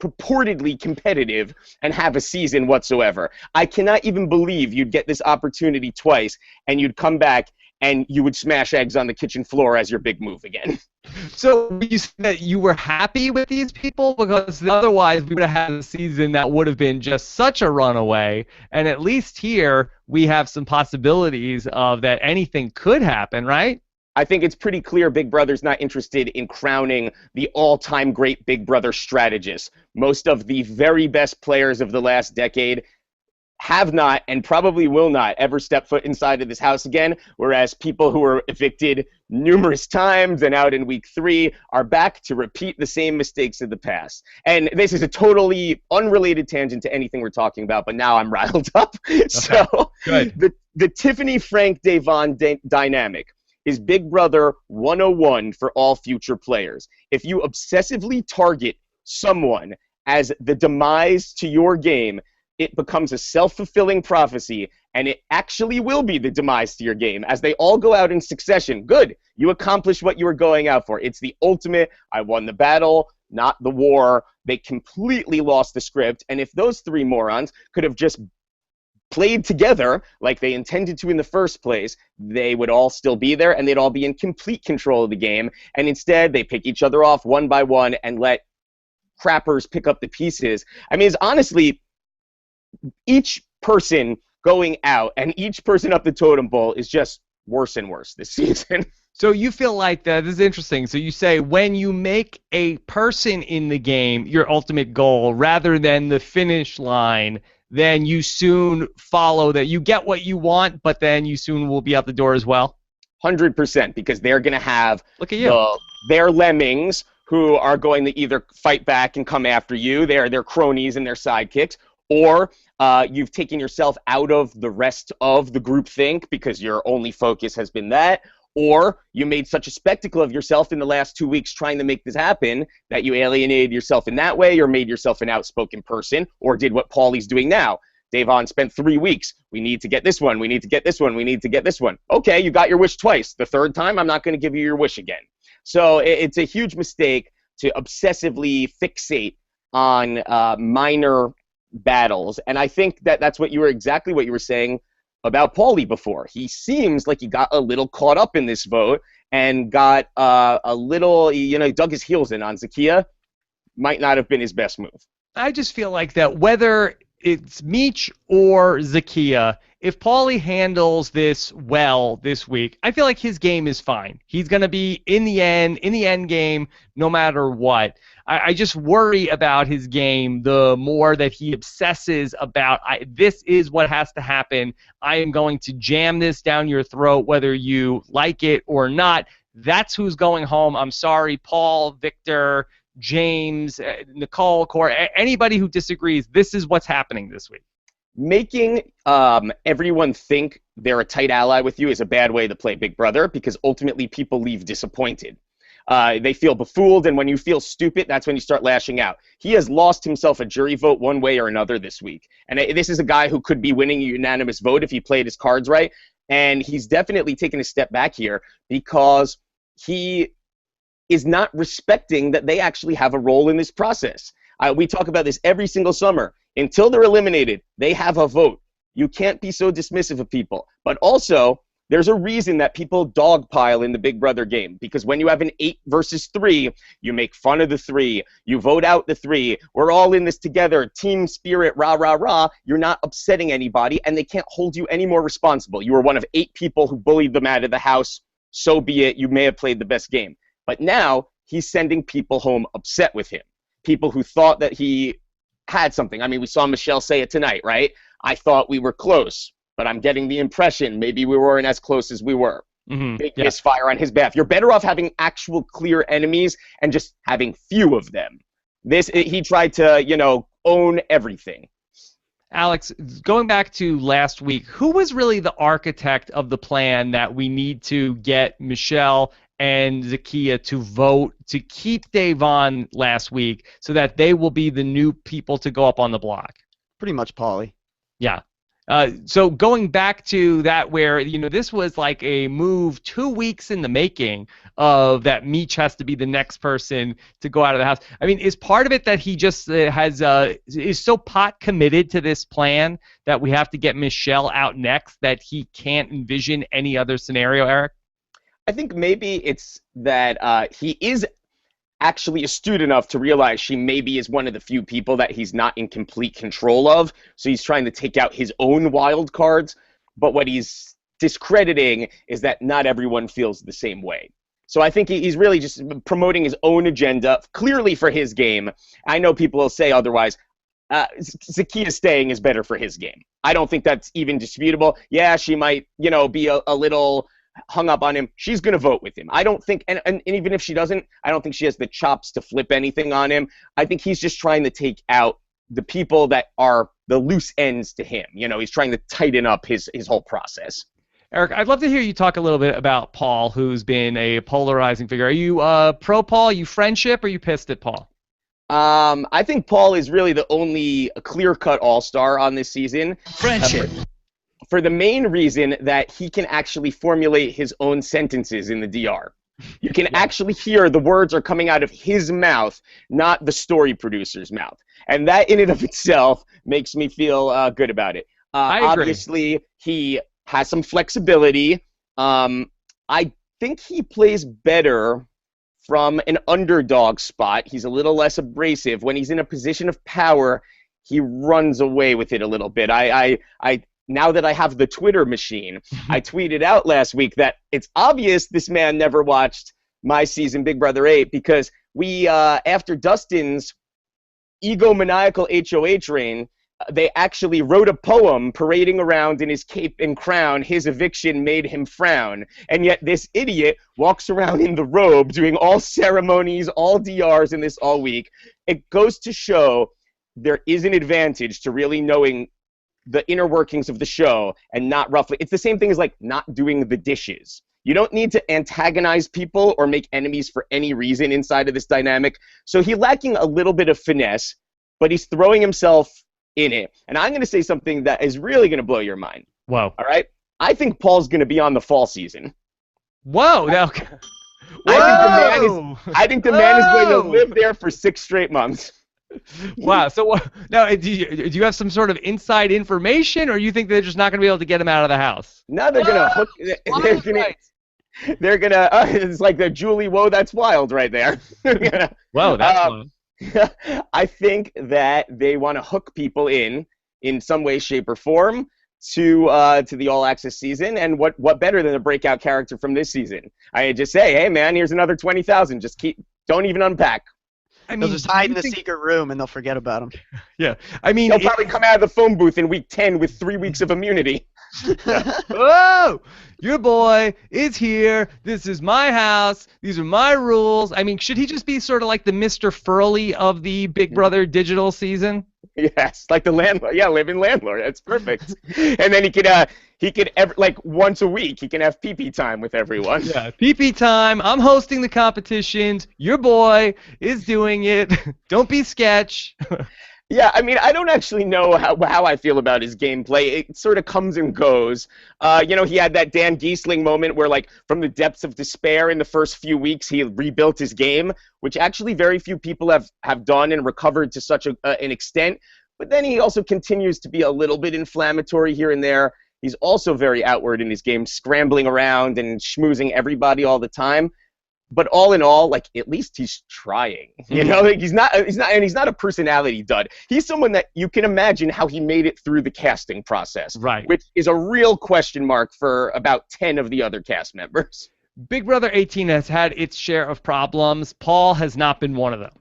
purportedly competitive and have a season whatsoever. I cannot even believe you'd get this opportunity twice and you'd come back and you would smash eggs on the kitchen floor as your big move again. So you said that you were happy with these people because otherwise we would have had a season that would have been just such a runaway, and at least here we have some possibilities of that anything could happen, right? I think it's pretty clear Big Brother's not interested in crowning the all-time great Big Brother strategist. Most of the very best players of the last decade have not and probably will not ever step foot inside of this house again, whereas people who were evicted numerous times and out in week 3 are back to repeat the same mistakes of the past. And this is a totally unrelated tangent to anything we're talking about, but now I'm riled up. Okay. So good. The Tiffany Frank Davon dynamic is Big Brother 101 for all future players. If you obsessively target someone as the demise to your game, it becomes a self-fulfilling prophecy, and it actually will be the demise to your game as they all go out in succession. Good. You accomplished what you were going out for. It's the ultimate, I won the battle, not the war. They completely lost the script, and if those 3 morons could have just played together like they intended to in the first place, they would all still be there, and they'd all be in complete control of the game, and instead they pick each other off one by one and let crappers pick up the pieces. I mean, it's honestly, each person going out and each person up the totem pole is just worse and worse this season. So you feel like that this is interesting. So you say when you make a person in the game your ultimate goal rather than the finish line, then you soon follow that. You get what you want, but then you soon will be out the door as well? 100%, because they're going to have Look at you. Their lemmings who are going to either fight back and come after you. They're their cronies and their sidekicks. Or you've taken yourself out of the rest of the groupthink because your only focus has been that. Or you made such a spectacle of yourself in the last 2 weeks trying to make this happen that you alienated yourself in that way or made yourself an outspoken person or did what Paulie's doing now. Davon spent 3 weeks. We need to get this one. We need to get this one. We need to get this one. Okay, you got your wish twice. The third time, I'm not going to give you your wish again. So it's a huge mistake to obsessively fixate on minor battles. And I think that that's exactly what you were saying about Paulie before. He seems like he got a little caught up in this vote and got a little, he dug his heels in on Zakiya. Might not have been his best move. I just feel like that whether it's Meech or Zakiya, if Paulie handles this well this week, I feel like his game is fine. He's going to be in the end game, no matter what. I just worry about his game the more that he obsesses about, this is what has to happen. I am going to jam this down your throat whether you like it or not. That's who's going home. I'm sorry, Paul, Victor, James, Nicole, Corey, anybody who disagrees, this is what's happening this week. Making everyone think they're a tight ally with you is a bad way to play Big Brother because ultimately people leave disappointed. They feel befooled, and when you feel stupid, that's when you start lashing out. He has lost himself a jury vote one way or another this week. And this is a guy who could be winning a unanimous vote if he played his cards right. And he's definitely taken a step back here because he is not respecting that they actually have a role in this process. We talk about this every single summer. Until they're eliminated, they have a vote. You can't be so dismissive of people. But also, there's a reason that people dogpile in the Big Brother game, because when you have an 8 versus 3, you make fun of the 3, you vote out the 3, we're all in this together, team spirit, rah, rah, rah. You're not upsetting anybody, and they can't hold you any more responsible. You were one of 8 people who bullied them out of the house. So be it. You may have played the best game. But now he's sending people home upset with him, people who thought that he had something. I mean, we saw Michelle say it tonight, right? I thought we were close, but I'm getting the impression maybe we weren't as close as we were. Big misfire on his behalf. You're better off having actual clear enemies and just having few of them. He tried to, own everything. Alex, going back to last week, who was really the architect of the plan that we need to get Michelle and Zakiya to vote to keep Dave on last week so that they will be the new people to go up on the block? Pretty much Paulie. Yeah. So going back to that where, this was like a move 2 weeks in the making of that Meech has to be the next person to go out of the house. I mean, is part of it that he just is so pot committed to this plan that we have to get Michelle out next that he can't envision any other scenario, Eric? I think maybe it's that he is actually astute enough to realize she maybe is one of the few people that he's not in complete control of. So he's trying to take out his own wild cards. But what he's discrediting is that not everyone feels the same way. So I think he's really just promoting his own agenda, clearly for his game. I know people will say otherwise. Zakiya staying is better for his game. I don't think that's even disputable. Yeah, she might, be a little hung up on him. She's going to vote with him. I don't think, and even if she doesn't, I don't think she has the chops to flip anything on him. I think he's just trying to take out the people that are the loose ends to him. He's trying to tighten up his whole process. Eric, I'd love to hear you talk a little bit about Paul, who's been a polarizing figure. Are you pro Paul? Are you friendship? Or are you pissed at Paul? I think Paul is really the only clear-cut all-star on this season. Friendship. For the main reason that he can actually formulate his own sentences in the DR. You can actually hear the words are coming out of his mouth, not the story producer's mouth. And that in and of itself makes me feel good about it. I agree. Obviously, he has some flexibility. I think he plays better from an underdog spot. He's a little less abrasive. When he's in a position of power, he runs away with it a little bit. Now that I have the Twitter machine, I tweeted out last week that it's obvious this man never watched my season Big Brother 8 because we, after Dustin's egomaniacal HOH reign, they actually wrote a poem parading around in his cape and crown. His eviction made him frown. And yet this idiot walks around in the robe doing all ceremonies, all DRs in this all week. It goes to show there is an advantage to really knowing the inner workings of the show and not roughly. It's the same thing as like not doing the dishes. You don't need to antagonize people or make enemies for any reason inside of this dynamic. So he's lacking a little bit of finesse, but he's throwing himself in it. And I'm going to say something that is really going to blow your mind. Whoa. All right? I think Paul's going to be on the fall season. Whoa. Now, I think the man is going to live there for 6 straight months. Wow. So now, do you have some sort of inside information, or you think they're just not going to be able to get him out of the house? No, they're going to hook. They're going to. It's like the Julie. Whoa, that's wild, right there. Whoa, that's wild. I think that they want to hook people in some way, shape, or form to the All Access season. And what better than a breakout character from this season? I just say, hey man, here's another 20,000. Just don't even unpack. I mean, they'll just hide in the secret room and they'll forget about him. Yeah, I mean, they'll probably come out of the phone booth in week 10 with 3 weeks of immunity. Whoa! Your boy is here. This is my house. These are my rules. I mean, should he just be sort of like the Mr. Furley of the Big Brother digital season? Yes, like the landlord. Yeah, live-in landlord. That's perfect. And then he could he could like once a week he can have pee-pee time with everyone. Yeah, pee-pee time. I'm hosting the competitions. Your boy is doing it. Don't be sketch. Yeah, I mean, I don't actually know how I feel about his gameplay. It sort of comes and goes. You know, he had that Dan Giesling moment where, like, from the depths of despair in the first few weeks, he rebuilt his game, which actually very few people have done and recovered to such an extent. But then he also continues to be a little bit inflammatory here and there. He's also very outward in his game, scrambling around and schmoozing everybody all the time. But all in all, like, at least he's trying. You know, like, he's not a personality dud. He's someone that you can imagine how he made it through the casting process, right? Which is a real question mark for about 10 of the other cast members. Big Brother 18 has had its share of problems. Paul has not been one of them.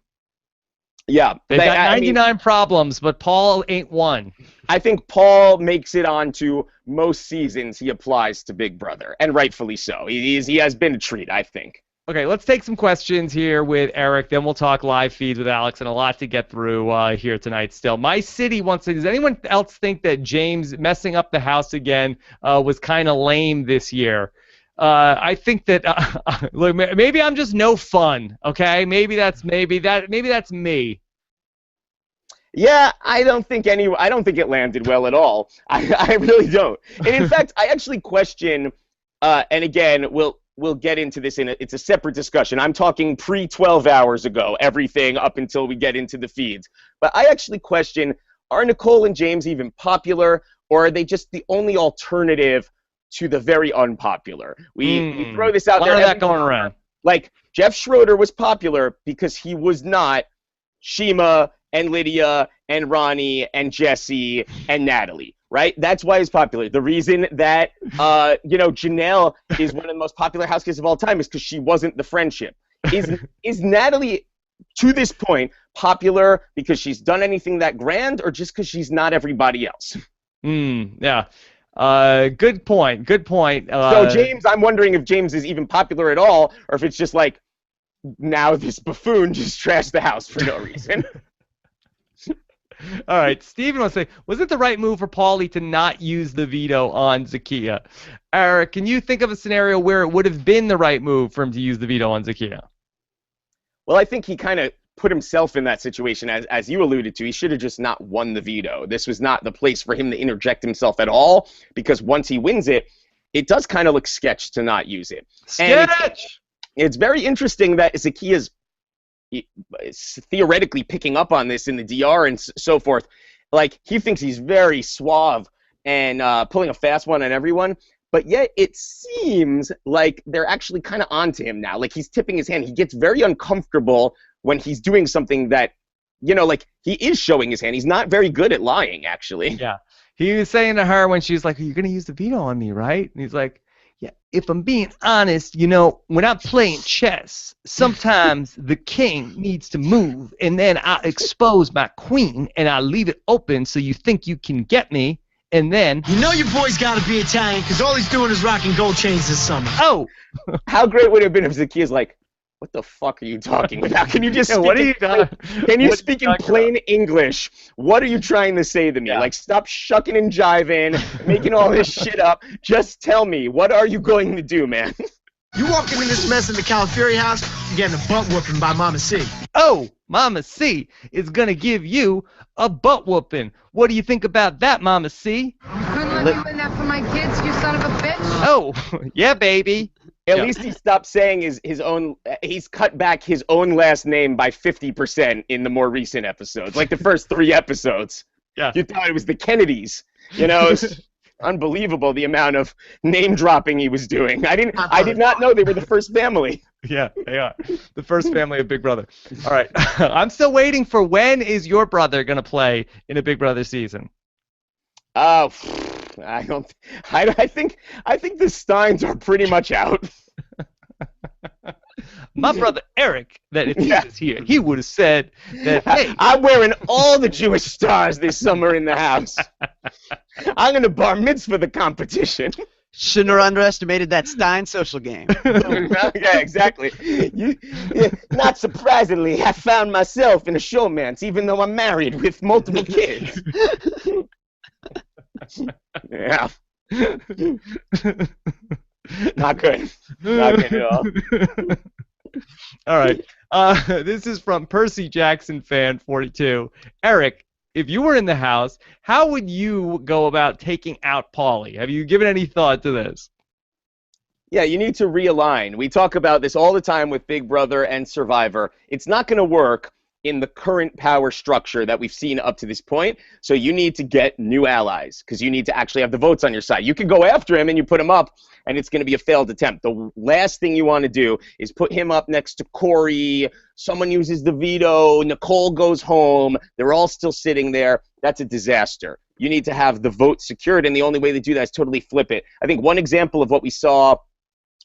Yeah, they've got 99 problems, but Paul ain't one. I think Paul makes it onto most seasons he applies to Big Brother, and rightfully so. He has been a treat, I think. Okay, let's take some questions here with Eric, then we'll talk live feeds with Alex, and a lot to get through here tonight still. My City wants to, does anyone else think that James messing up the house again was kind of lame this year? I think that, look, maybe I'm just no fun, okay? Maybe that's me. Yeah, I don't think it landed well at all. I really don't. And in fact, I actually question, and again, we'll get into this it's a separate discussion. I'm talking pre-12 hours ago, everything up until we get into the feeds. But I actually question, are Nicole and James even popular, or are they just the only alternative to the very unpopular? We throw this out there. A lot of that going around. Like, Jeff Schroeder was popular because he was not Shima and Lydia and Ronnie and Jesse and Natalie. Right? That's why he's popular. The reason that, Janelle is one of the most popular housekeepers of all time is because she wasn't the friendship. Is Natalie, to this point, popular because she's done anything that grand, or just because she's not everybody else? Yeah. Good point. So James, I'm wondering if James is even popular at all, or if it's just like, now this buffoon just trashed the house for no reason. All right, Steven wants to say, was it the right move for Paulie to not use the veto on Zakiya? Eric, can you think of a scenario where it would have been the right move for him to use the veto on Zakiya? Well, I think he kind of put himself in that situation, as you alluded to. He should have just not won the veto. This was not the place for him to interject himself at all, because once he wins it, it does kind of look sketch to not use it. Sketch! And it's very interesting that Zakiya's theoretically picking up on this in the DR and so forth. Like, he thinks he's very suave and pulling a fast one on everyone, but yet it seems like they're actually kind of onto him now. Like, he's tipping his hand. He gets very uncomfortable when he's doing something that, like, he is showing his hand. He's not very good at lying, actually. Yeah. He was saying to her when she was like, you're going to use the veto on me, right? And he's like, yeah, if I'm being honest, when I'm playing chess, sometimes the king needs to move, and then I expose my queen, and I leave it open so you think you can get me, and then... You know your boy's got to be Italian, because all he's doing is rocking gold chains this summer. Oh! How great would it have been if Zakiya's like, what the fuck are you talking about? Can you just speak in plain English? What are you trying to say to me? Yeah. Like, stop shucking and jiving, making all this shit up. Just tell me, what are you going to do, man? You walk into this mess in the Calafieri house, you're getting a butt whooping by Mama C. Oh, Mama C is going to give you a butt whooping. What do you think about that, Mama C? You couldn't let me win that for my kids, you son of a bitch? Oh, yeah, baby. At least he stopped saying his own. He's cut back his own last name by 50% in the more recent episodes, like the first 3 episodes. Yeah. You thought it was the Kennedys. It's unbelievable the amount of name dropping he was doing. I did not know they were the first family. Yeah, they are. The first family of Big Brother. All right. I'm still waiting for, when is your brother going to play in a Big Brother season? Oh, I think the Steins are pretty much out. My brother Eric, that if he was here, he would have said that, hey, I'm wearing all the Jewish stars this summer in the house. I'm going to bar mitzvah the competition. Shouldn't have underestimated that Stein social game. Yeah, exactly. Not surprisingly, I found myself in a showmance, even though I'm married with multiple kids. Yeah. Not good. Not good at all. All right. This is from Percy Jackson fan 42. Eric, if you were in the house, how would you go about taking out Paulie? Have you given any thought to this? Yeah, you need to realign. We talk about this all the time with Big Brother and Survivor. It's not going to work in the current power structure that we've seen up to this point. So you need to get new allies because you need to actually have the votes on your side. You can go after him and you put him up, and it's going to be a failed attempt. The last thing you want to do is put him up next to Corey. Someone uses the veto. Nicole goes home. They're all still sitting there. That's a disaster. You need to have the vote secured, and the only way to do that is totally flip it. I think one example of what we saw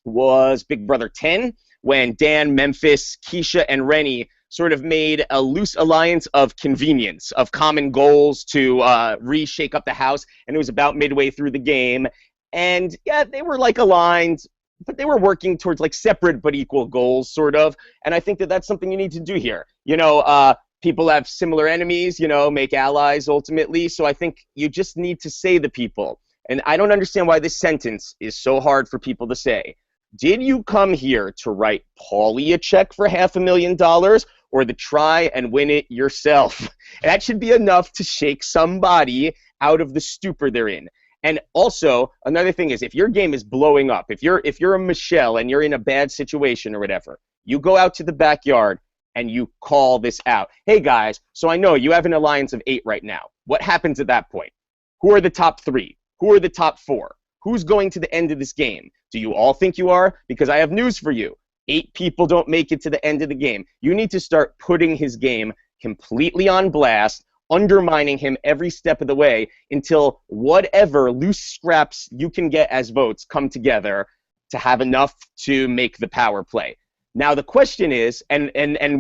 was Big Brother 10, when Dan, Memphis, Keisha, and Rennie sort of made a loose alliance of convenience, of common goals to reshake up the house, and it was about midway through the game. And yeah, they were like aligned, but they were working towards like separate but equal goals, sort of. And I think that that's something you need to do here. You know, people have similar enemies, you know, make allies ultimately. So I think you just need to say the people. And I don't understand why this sentence is so hard for people to say. Did you come here to write Paulie a check for $500,000 or to try and win it yourself? That should be enough to shake somebody out of the stupor they're in. And also, another thing is, if your game is blowing up, if you're a Michelle and you're in a bad situation or whatever, you go out to the backyard and you call this out. Hey guys, so I know you have an alliance of 8 right now. What happens at that point? Who are the top 3? Who are the top 4? Who's going to the end of this game? Do you all think you are? Because I have news for you. 8 people don't make it to the end of the game. You need to start putting his game completely on blast, undermining him every step of the way until whatever loose scraps you can get as votes come together to have enough to make the power play. Now the question is, and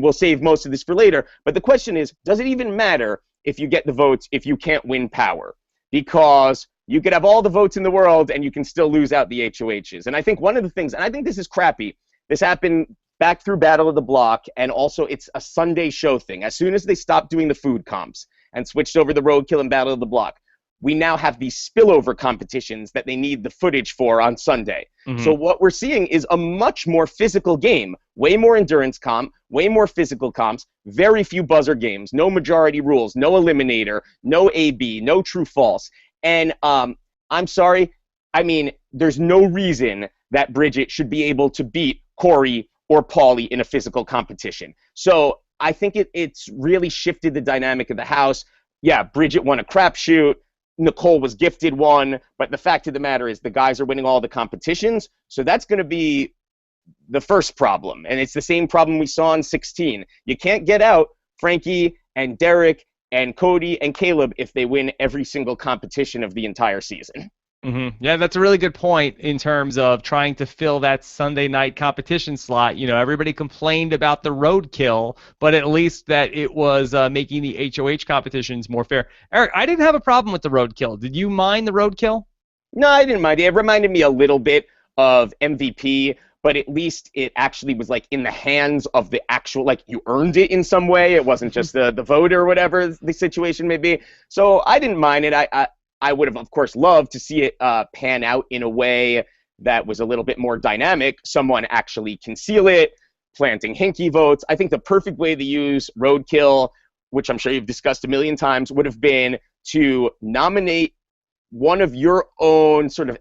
we'll save most of this for later, but the question is, does it even matter if you get the votes if you can't win power? Because you could have all the votes in the world and you can still lose out the HOHs. And I think one of the things, and I think this is crappy, this happened back through Battle of the Block, and also it's a Sunday show thing. As soon as they stopped doing the food comps and switched over the Roadkill and Battle of the Block, we now have these spillover competitions that they need the footage for on Sunday. Mm-hmm. So what we're seeing is a much more physical game, way more endurance comp, way more physical comps, very few buzzer games, no majority rules, no eliminator, no AB, no true false. And I'm sorry, I mean, there's no reason that Bridget should be able to beat Corey or Paulie in a physical competition. So I think it's really shifted the dynamic of the house. Yeah, Bridget won a crapshoot. Nicole was gifted one. But the fact of the matter is the guys are winning all the competitions. So that's going to be the first problem. And it's the same problem we saw in 16. You can't get out Frankie and Derek and Cody and Caleb if they win every single competition of the entire season. Mm-hmm. Yeah, that's a really good point in terms of trying to fill that Sunday night competition slot. You know, everybody complained about the roadkill, but at least that it was making the HOH competitions more fair. Eric, I didn't have a problem with the roadkill. Did you mind the roadkill? No, I didn't mind it. It reminded me a little bit of MVP, but at least it actually was like in the hands of the actual, like you earned it in some way. It wasn't just the vote or whatever the situation may be. So I didn't mind it. I would have, of course, loved to see it pan out in a way that was a little bit more dynamic. Someone actually conceal it, planting hinky votes. I think the perfect way to use roadkill, which I'm sure you've discussed a million times, would have been to nominate one of your own sort of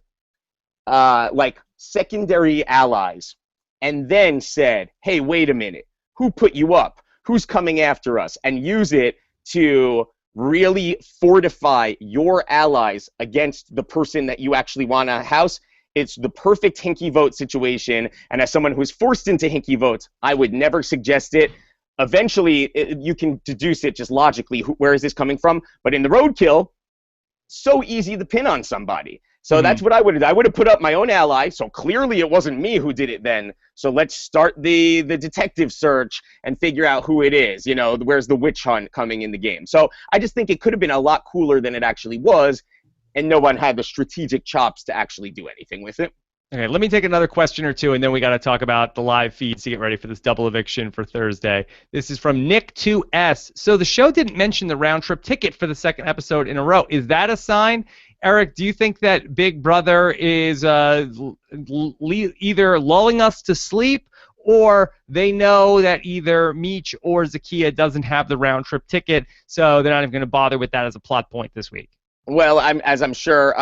like secondary allies and then said, hey, wait a minute, who put you up? Who's coming after us? And use it to really fortify your allies against the person that you actually want to house. It's the perfect hinky vote situation. And as someone who's forced into hinky votes, I would never suggest it. Eventually, you can deduce it just logically. Where is this coming from? But in the roadkill, so easy to pin on somebody. So that's what I would have. I would have put up my own ally. So clearly it wasn't me who did it then. So let's start the detective search and figure out who it is. You know, where's the witch hunt coming in the game? So I just think it could have been a lot cooler than it actually was, and no one had the strategic chops to actually do anything with it. Okay, let me take another question or two, and then we got to talk about the live feeds to get ready for this double eviction for Thursday. This is from Nick2S. So the show didn't mention the round-trip ticket for the second episode in a row. Is that a sign? Eric, do you think that Big Brother is either lulling us to sleep, or they know that either Meech or Zakiya doesn't have the round-trip ticket, so they're not even going to bother with that as a plot point this week? Well, as I'm sure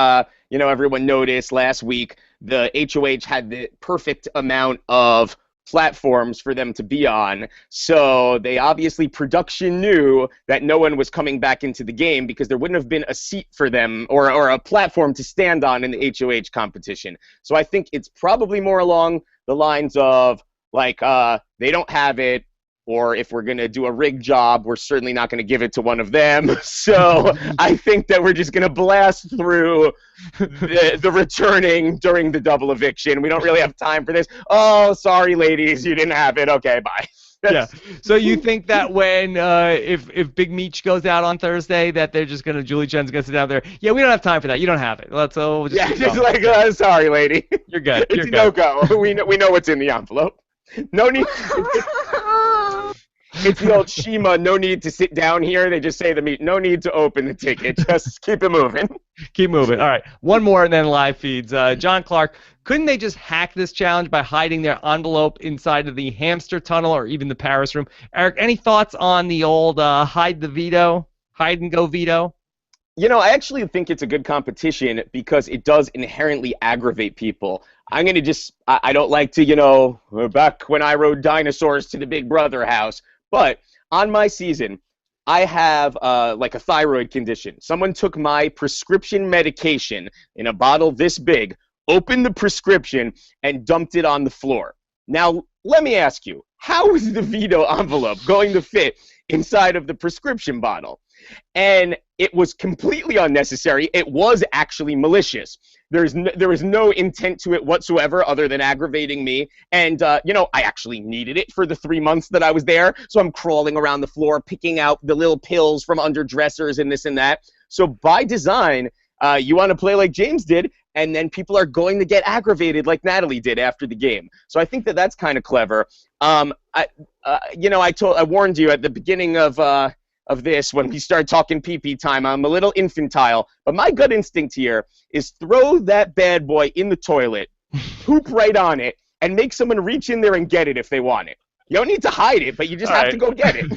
everyone noticed last week, the HOH had the perfect amount of platforms for them to be on, so they obviously production knew that no one was coming back into the game because there wouldn't have been a seat for them or a platform to stand on in the HOH competition. So I think it's probably more along the lines of like they don't have it, or if we're going to do a rig job, we're certainly not going to give it to one of them. So I think that we're just going to blast through the returning during the double eviction. We don't really have time for this. Oh, sorry, ladies, you didn't have it. Okay, bye. Yeah. So you think that when if Big Meech goes out on Thursday, that they're just gonna Julie Chen's gonna sit down there? Yeah, we don't have time for that. You don't have it. Let's just just like sorry, lady. You're good. It's a no-go. We know what's in the envelope. No need. It's the old Shima, no need to sit down here. They just say to me, no need to open the ticket. Just keep it moving. Keep moving. All right. One more and then live feeds. John Clark, couldn't they just hack this challenge by hiding their envelope inside of the hamster tunnel or even the Paris room? Eric, any thoughts on the old hide and go veto? I actually think it's a good competition because it does inherently aggravate people. I'm going to I don't like to, back when I rode dinosaurs to the Big Brother house, but on my season, I have like a thyroid condition. Someone took my prescription medication in a bottle this big, opened the prescription, and dumped it on the floor. Now, let me ask you, how is the veto envelope going to fit inside of the prescription bottle? And it was completely unnecessary. It was actually malicious. There was no intent to it whatsoever other than aggravating me. And, I actually needed it for the 3 months that I was there. So I'm crawling around the floor, picking out the little pills from under dressers and this and that. So by design, you want to play like James did, and then people are going to get aggravated like Natalie did after the game. So I think that that's kind of clever. I warned you at the beginning of this when we start talking pee-pee time. I'm a little infantile, but my gut instinct here is throw that bad boy in the toilet, poop right on it, and make someone reach in there and get it if they want it. You don't need to hide it, but you just have to go get it.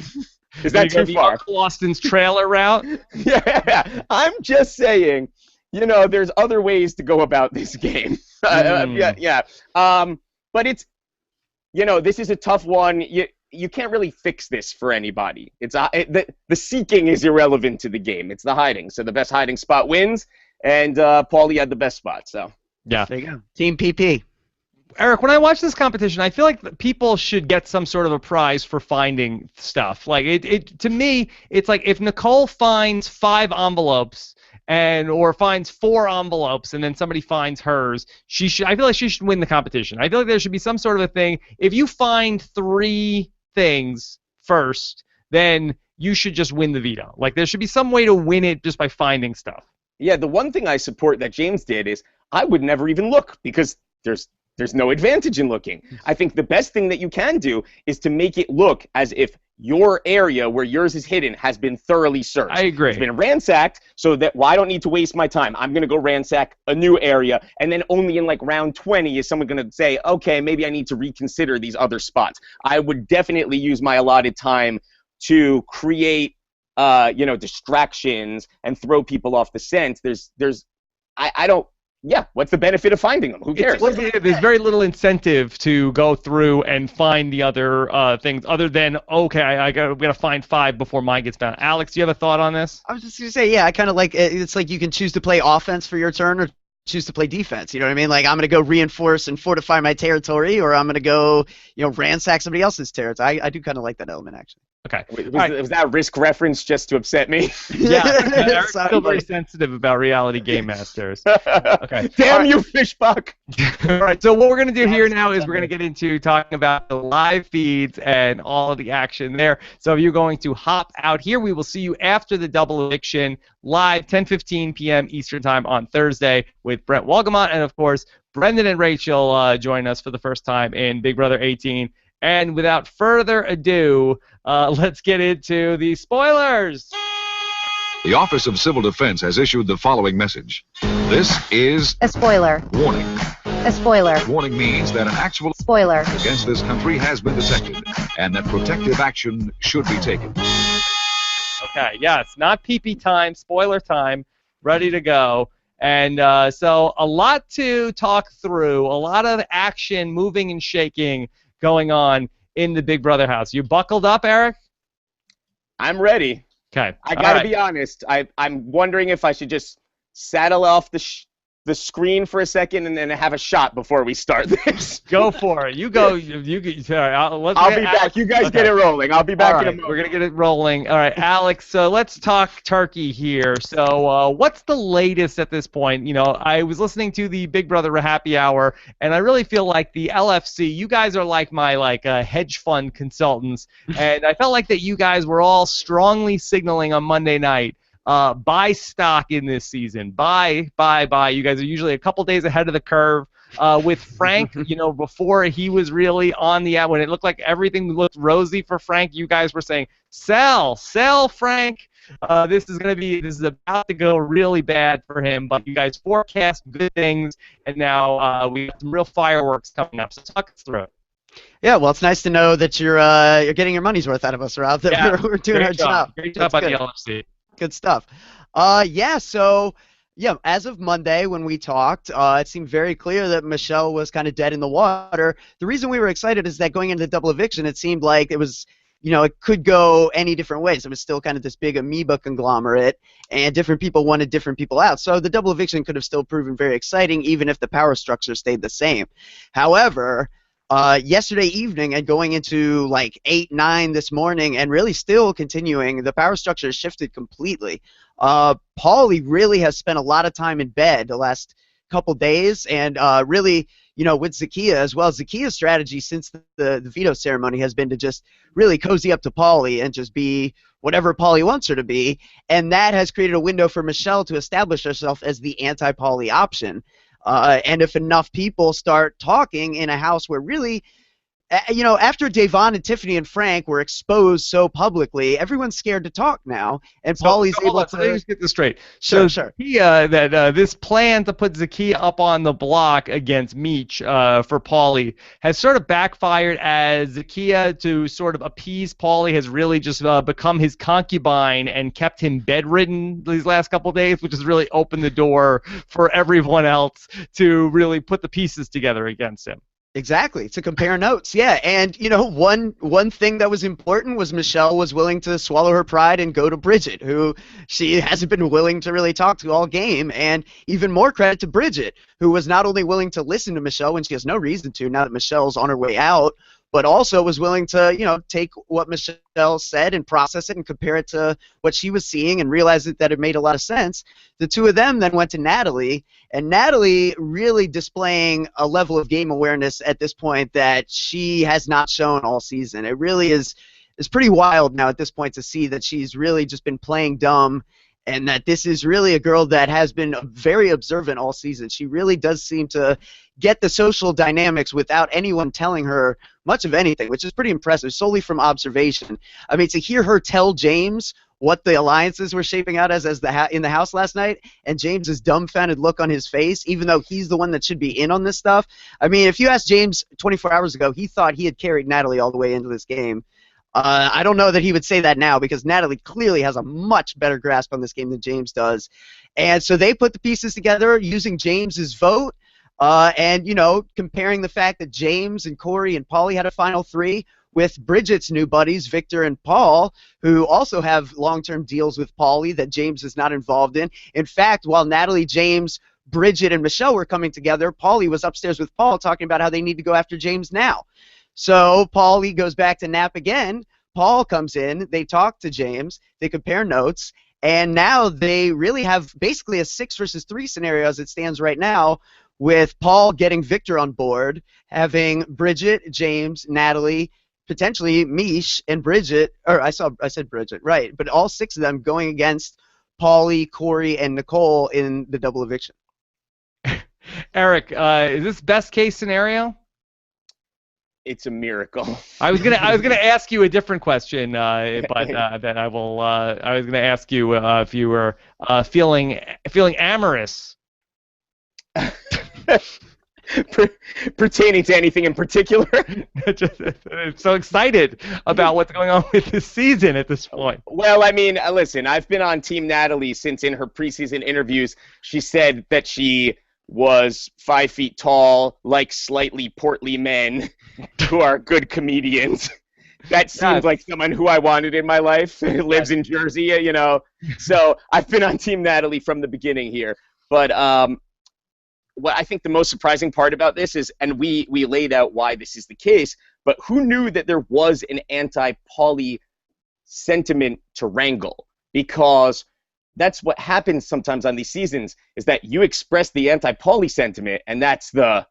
Is that too far? Uncle Austin's trailer route? Yeah, I'm just saying, there's other ways to go about this game. But it's, this is a tough one. You can't really fix this for anybody. It's the seeking is irrelevant to the game. It's the hiding. So the best hiding spot wins, and Paulie had the best spot. So yeah, there you go. Team PP. Eric, when I watch this competition, I feel like people should get some sort of a prize for finding stuff. Like it to me, it's like if Nicole finds 5 envelopes or finds 4 envelopes and then somebody finds hers, I feel like she should win the competition. I feel like there should be some sort of a thing. If you find 3 things first, then you should just win the veto. Like there should be some way to win it just by finding stuff. Yeah, the one thing I support that James did is I would never even look because there's no advantage in looking. I think the best thing that you can do is to make it look as if your area where yours is hidden has been thoroughly searched. I agree. It's been ransacked, so that I don't need to waste my time. I'm going to go ransack a new area, and then only in like round 20 is someone going to say, okay, maybe I need to reconsider these other spots. I would definitely use my allotted time to create, distractions and throw people off the scent. What's the benefit of finding them? Who cares? There's very little incentive to go through and find the other things other than, okay, I'm going to find 5 before mine gets found. Alex, do you have a thought on this? I was just going to say, I kind of like it's like you can choose to play offense for your turn or choose to play defense. You know what I mean? Like I'm going to go reinforce and fortify my territory, or I'm going to go, ransack somebody else's territory. I do kind of like that element, actually. Okay. Was that risk reference just to upset me? Yeah. Eric's still very sensitive about reality game masters. Okay. Damn you, Fishbuck! All right. So what we're going to do here now is we're going to get into talking about the live feeds and all of the action there. So if you're going to hop out here, we will see you after the double eviction live 10:15 p.m. Eastern Time on Thursday with Brent Walgamont, and of course Brendan and Rachel join us for the first time in Big Brother 18. And without further ado, let's get into the spoilers. The Office of Civil Defense has issued the following message. This is a spoiler. Warning. A spoiler. Warning means that an actual spoiler against this country has been detected, and that protective action should be taken. Okay, yes, not pee-pee time, spoiler time, ready to go. And so a lot to talk through, a lot of action, moving and shaking going on in the Big Brother house. You buckled up, Eric? I'm ready. Okay. I gotta be honest. I'm wondering if I should just saddle off the screen for a second and then have a shot before we start this. Go for it. You go. Sorry, I'll be back. You guys get it rolling. I'll be back in a moment. We're going to get it rolling. All right, Alex, so let's talk turkey here. So what's the latest at this point? You know, I was listening to the Big Brother Happy Hour, and I really feel like the LFC, you guys are like my hedge fund consultants, and I felt like that you guys were all strongly signaling on Monday night, buy stock in this season. Buy. You guys are usually a couple days ahead of the curve. With Frank, you know, before he was really on the when it looked like everything looked rosy for Frank, you guys were saying, sell, Frank. This is about to go really bad for him. But you guys forecast good things, and now we got some real fireworks coming up. So talk us through it. Yeah, well, it's nice to know that you're getting your money's worth out of us, Rob. That we're doing our job. Great job on the LFC. Good stuff. So as of Monday when we talked, it seemed very clear that Michelle was kind of dead in the water. The reason we were excited is that going into the double eviction, it seemed like it was, you know, it could go any different ways. It was still kind of this big amoeba conglomerate, and different people wanted different people out. So the double eviction could have still proven very exciting, even if the power structure stayed the same. However, yesterday evening and going into like 8, 9 this morning and really still continuing, the power structure has shifted completely. Paulie really has spent a lot of time in bed the last couple days, and really, you know, with Zakiya as well. Zakiya's strategy since the veto ceremony has been to just really cozy up to Paulie and just be whatever Paulie wants her to be, and that has created a window for Michelle to establish herself as the anti-Paulie option. And if enough people start talking in a house where really, you know, after Davon and Tiffany and Frank were exposed so publicly, everyone's scared to talk now, and Paulie's able to... Let me just get this straight. Sure. Zakiya, this plan to put Zakiya up on the block against Meech for Paulie has sort of backfired, as Zakiya, to sort of appease Paulie, has really just become his concubine and kept him bedridden these last couple of days, which has really opened the door for everyone else to really put the pieces together against him. Exactly, to compare notes, yeah. And, you know, one thing that was important was Michelle was willing to swallow her pride and go to Bridget, who she hasn't been willing to really talk to all game. And even more credit to Bridget, who was not only willing to listen to Michelle when she has no reason to, now that Michelle's on her way out, but also was willing to, you know, take what Michelle said and process it and compare it to what she was seeing and realize that it made a lot of sense. The two of them then went to Natalie, and Natalie really displaying a level of game awareness at this point that she has not shown all season. It really is pretty wild now at this point to see that she's really just been playing dumb, and that this is really a girl that has been very observant all season. She really does seem to get the social dynamics without anyone telling her much of anything, which is pretty impressive, solely from observation. I mean, to hear her tell James what the alliances were shaping out as in the house last night, and James's dumbfounded look on his face, even though he's the one that should be in on this stuff. I mean, if you asked James 24 hours ago, he thought he had carried Natalie all the way into this game. I don't know that he would say that now, because Natalie clearly has a much better grasp on this game than James does. And so they put the pieces together using James's vote, and, you know, comparing the fact that James and Corey and Paulie had a final 3 with Bridget's new buddies, Victor and Paul, who also have long-term deals with Paulie that James is not involved in. In fact, while Natalie, James, Bridget, and Michelle were coming together, Paulie was upstairs with Paul talking about how they need to go after James now. So Paulie goes back to nap again. Paul comes in. They talk to James. They compare notes. And now they really have basically a 6 versus 3 scenario as it stands right now, with Paul getting Victor on board, having Bridget, James, Natalie, potentially Mish, and Bridget, or I said Bridget, right, but all 6 of them going against Paulie, Corey, and Nicole in the double eviction. Eric, is this best case scenario? It's a miracle. I was gonna ask you a different question, but then I will. I was gonna ask you if you were feeling amorous. Pertaining to anything in particular? I'm so excited about what's going on with this season at this point. Well, I mean, listen, I've been on Team Natalie since in her preseason interviews, she said that she was 5 feet tall, like slightly portly men who are good comedians. That seems like someone who I wanted in my life. Lives in Jersey, you know. So I've been on Team Natalie from the beginning here. But what I think the most surprising part about this is, and we laid out why this is the case, but who knew that there was an anti-Paulie sentiment to wrangle? Because that's what happens sometimes on these seasons, is that you express the anti-Paulie sentiment, and that's the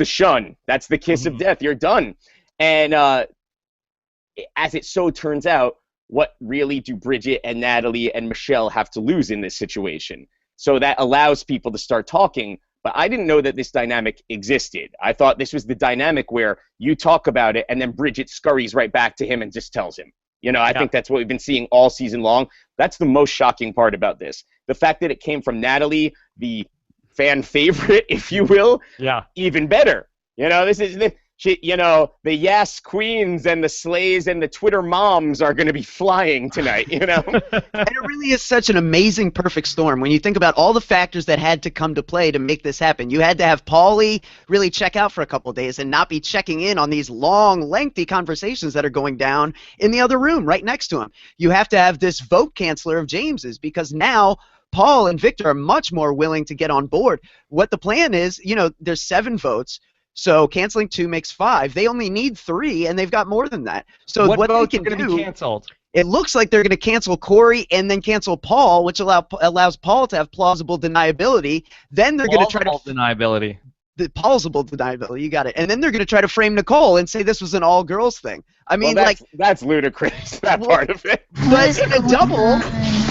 shun. That's the kiss of death. You're done. And as it so turns out, what really do Bridget and Natalie and Michelle have to lose in this situation? So that allows people to start talking. But I didn't know that this dynamic existed. I thought this was the dynamic where you talk about it and then Bridget scurries right back to him and just tells him. You know, I think that's what we've been seeing all season long. That's the most shocking part about this. The fact that it came from Natalie, the fan favorite, if you will, even better. You know, this is the the Yes Queens and the Slays and the Twitter moms are going to be flying tonight, you know? And it really is such an amazing perfect storm when you think about all the factors that had to come to play to make this happen. You had to have Paulie really check out for a couple of days and not be checking in on these long, lengthy conversations that are going down in the other room right next to him. You have to have this vote canceller of James's, because now Paul and Victor are much more willing to get on board. What the plan is, you know, there's 7 votes. So canceling 2 makes 5. They only need 3, and they've got more than that. So what they can do, be canceled? It looks like they're going to cancel Corey and then cancel Paul, which allows Paul to have plausible deniability. Then they're going to try to deniability. The plausible deniability, you got it. And then they're going to try to frame Nicole and say this was an all-girls thing. I mean, that's ludicrous. That part of it. But in a double,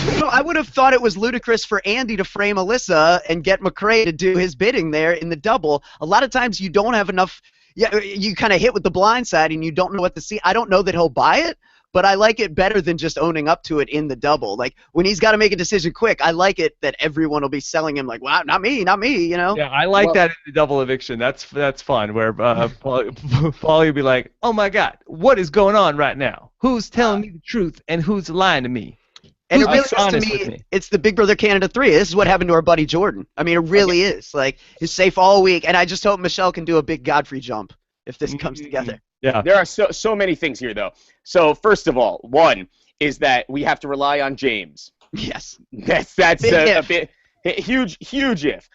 you know, I would have thought it was ludicrous for Andy to frame Alyssa and get McCrae to do his bidding there in the double. A lot of times you don't have enough. Yeah, you kind of hit with the blind side and you don't know what to see. I don't know that he'll buy it, but I like it better than just owning up to it in the double. Like, when he's got to make a decision quick, I like it that everyone will be selling him like, wow, not me, you know? Yeah, I like that in the double eviction. That's fun, where Paulie will be like, oh my God, what is going on right now? Who's telling me the truth and who's lying to me? And it really is, to me, it's the Big Brother Canada 3. This is what happened to our buddy Jordan. I mean, it really is. Like, he's safe all week, and I just hope Michelle can do a big Godfrey jump if this comes together. Yeah. There are so many things here, though. So first of all, one is that we have to rely on James. Yes. That's a bit huge if.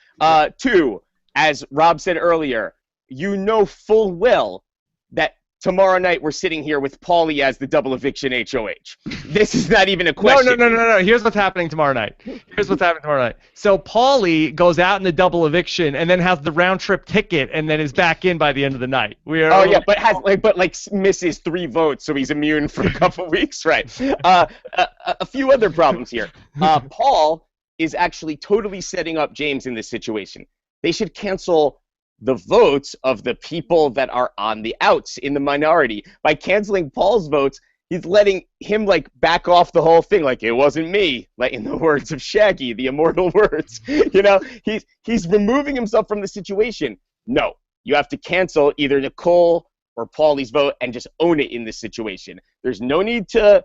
2, as Rob said earlier, you know full well that tomorrow night we're sitting here with Paulie as the double eviction HOH. This is not even a question. No. Here's what's happening tomorrow night. So Paulie goes out in the double eviction and then has the round trip ticket and then is back in by the end of the night. But misses 3 votes, so he's immune for a couple weeks, right? A few other problems here. Paul is actually totally setting up James in this situation. They should cancel the votes of the people that are on the outs in the minority. By canceling Paul's votes, he's letting him back off the whole thing, like it wasn't me, like in the words of Shaggy, the immortal words. You know, he's removing himself from the situation. No, you have to cancel either Nicole or Paulie's vote and just own it in this situation. There's no need to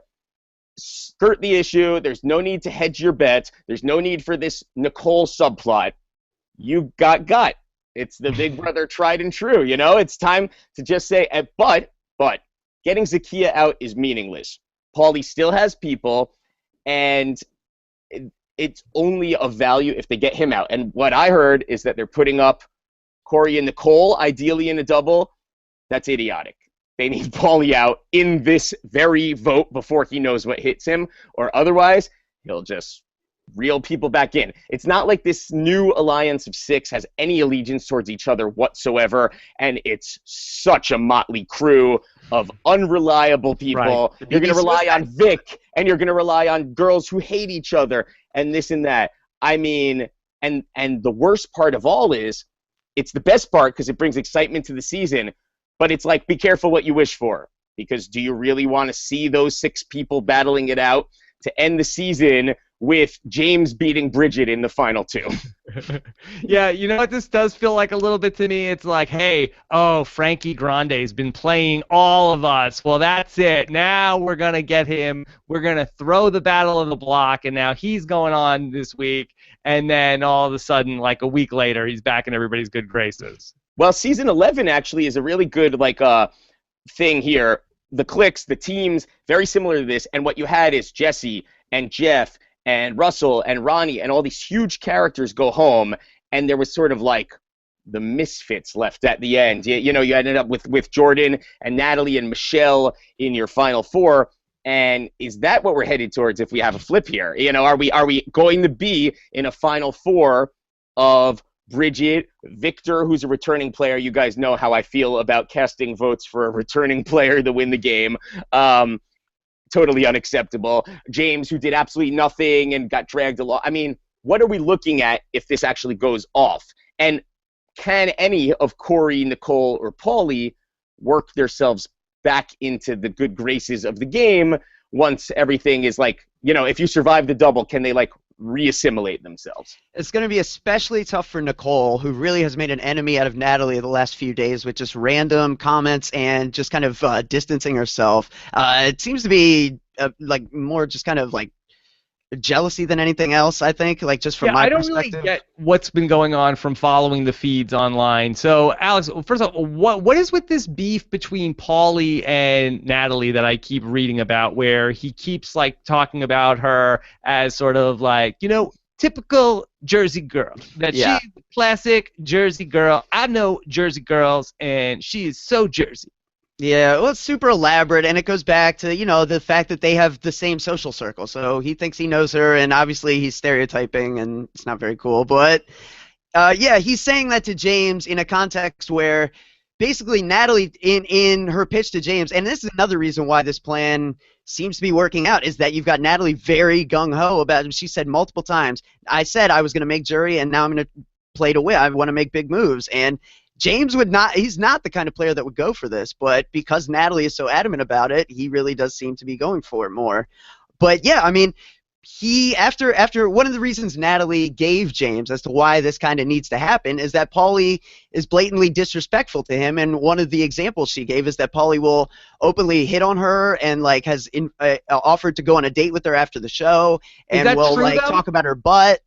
skirt the issue. There's no need to hedge your bets. There's no need for this Nicole subplot. You got. It's the Big Brother tried and true, you know? It's time to just say, but getting Zakiya out is meaningless. Paulie still has people, and it's only of value if they get him out. And what I heard is that they're putting up Corey and Nicole, ideally in a double. That's idiotic. They need Paulie out in this very vote before he knows what hits him, or otherwise he'll just reel people back in. It's not like this new alliance of 6 has any allegiance towards each other whatsoever, and it's such a motley crew of unreliable people. Right. You're going to rely on Vic, and you're going to rely on girls who hate each other, and this and that. I mean, and the worst part of all is, it's the best part because it brings excitement to the season. But it's like, be careful what you wish for, because do you really want to see those 6 people battling it out to end the season with James beating Bridget in the final 2? Yeah, you know what this does feel like a little bit to me? It's like, hey, Frankie Grande's been playing all of us. Well, that's it. Now we're going to get him. We're going to throw the battle of the block, and now he's going on this week. And then all of a sudden, like a week later, he's back in everybody's good graces. Well, season 11 actually is a really good thing here. The cliques, the teams, very similar to this. And what you had is Jesse and Jeff and Russell and Ronnie and all these huge characters go home, and there was sort of like the misfits left at the end. You know, you ended up with Jordan and Natalie and Michelle in your final 4. And is that what we're headed towards if we have a flip here? You know, are we going to be in a final 4 of Bridget, Victor, who's a returning player? You guys know how I feel about casting votes for a returning player to win the game. Totally unacceptable. James, who did absolutely nothing and got dragged along. I mean, what are we looking at if this actually goes off? And can any of Corey, Nicole, or Paulie work themselves back into the good graces of the game once everything is like, you know, if you survive the double, can they like reassimilate themselves? It's going to be especially tough for Nicole, who really has made an enemy out of Natalie the last few days with just random comments and just kind of distancing herself. It seems to be like more just kind of like jealousy than anything else, I think, like just from my perspective. I don't really get what's been going on from following the feeds online. So, Alex, first of all, what is with this beef between Paulie and Natalie that I keep reading about, where he keeps like talking about her as sort of like, you know, typical Jersey girl, that she's a classic Jersey girl. I know Jersey girls, and she is so Jersey. Yeah, well, it's super elaborate, and it goes back to, you know, the fact that they have the same social circle. So he thinks he knows her, and obviously he's stereotyping, and it's not very cool. But, yeah, he's saying that to James in a context where basically Natalie, in her pitch to James, and this is another reason why this plan seems to be working out, is that you've got Natalie very gung-ho about him. She said multiple times, I said I was going to make jury, and now I'm going to play to win. I want to make big moves. And James would not, he's not the kind of player that would go for this, but because Natalie is so adamant about it, he really does seem to be going for it more. But yeah, I mean, he, after one of the reasons Natalie gave James as to why this kind of needs to happen is that Paulie is blatantly disrespectful to him, and one of the examples she gave is that Paulie will openly hit on her and like has offered to go on a date with her after the show, and will like talk about her butt.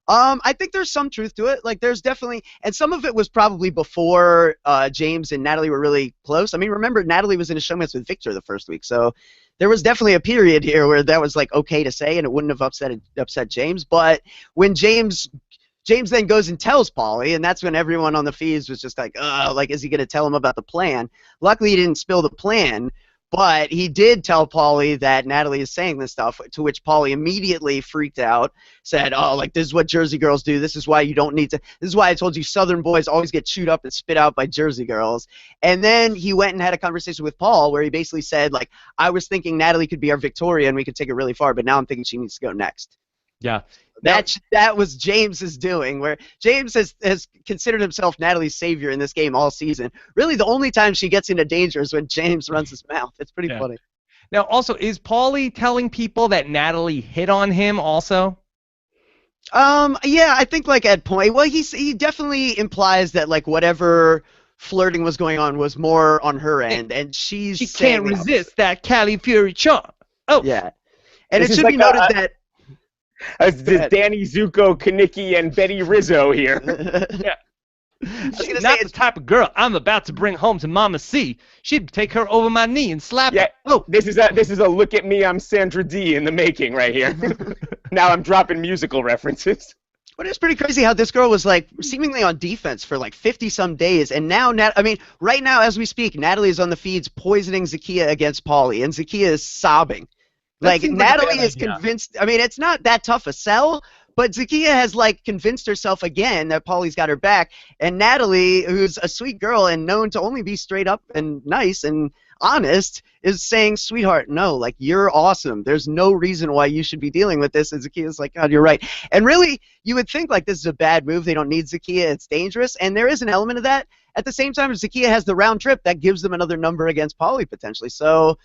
I think there's some truth to it. Like, there's definitely, and some of it was probably before James and Natalie were really close. I mean, remember, Natalie was in a showmance with Victor the first week, so there was definitely a period here where that was like okay to say, and it wouldn't have upset James. But when James then goes and tells Paulie, and that's when everyone on the feeds was just like, like, is he going to tell him about the plan? Luckily, he didn't spill the plan. But he did tell Paulie that Natalie is saying this stuff, to which Paulie immediately freaked out, said, oh, like, this is what Jersey girls do. This is why you don't need to. This is why I told you Southern boys always get chewed up and spit out by Jersey girls. And then he went and had a conversation with Paul where he basically said, like, I was thinking Natalie could be our Victoria and we could take it really far, but now I'm thinking she needs to go next. Yeah. That was James's doing, where James has considered himself Natalie's savior in this game all season. Really, the only time she gets into danger is when James runs his mouth. It's pretty funny. Now, also, is Paulie telling people that Natalie hit on him also? Yeah, I think like at point. Well, he definitely implies that like whatever flirting was going on was more on her end, and she can't resist that Cali Fury charm. Oh, yeah, and it should be noted that. This Danny Zuko, Kanicki, and Betty Rizzo here. Yeah. She's not the type of girl I'm about to bring home to Mama C. She'd take her over my knee and slap her. Oh, this is a look at me, I'm Sandra D in the making right here. Now I'm dropping musical references. But it's pretty crazy how this girl was like seemingly on defense for like 50-some days, and now right now as we speak, Natalie is on the feeds poisoning Zakiya against Paulie, and Zakiya is sobbing. Like, Natalie is convinced. I mean, it's not that tough a sell, But Zakiya has like convinced herself again that Paulie's got her back, and Natalie, who's a sweet girl and known to only be straight up and nice and honest, is saying, "Sweetheart, no, like you're awesome. There's no reason why you should be dealing with this." And Zakiya's like, "God, you're right." And really, you would think like this is a bad move. They don't need Zakiya. It's dangerous, and there is an element of that. At the same time, Zakiya has the round trip that gives them another number against Paulie potentially. So.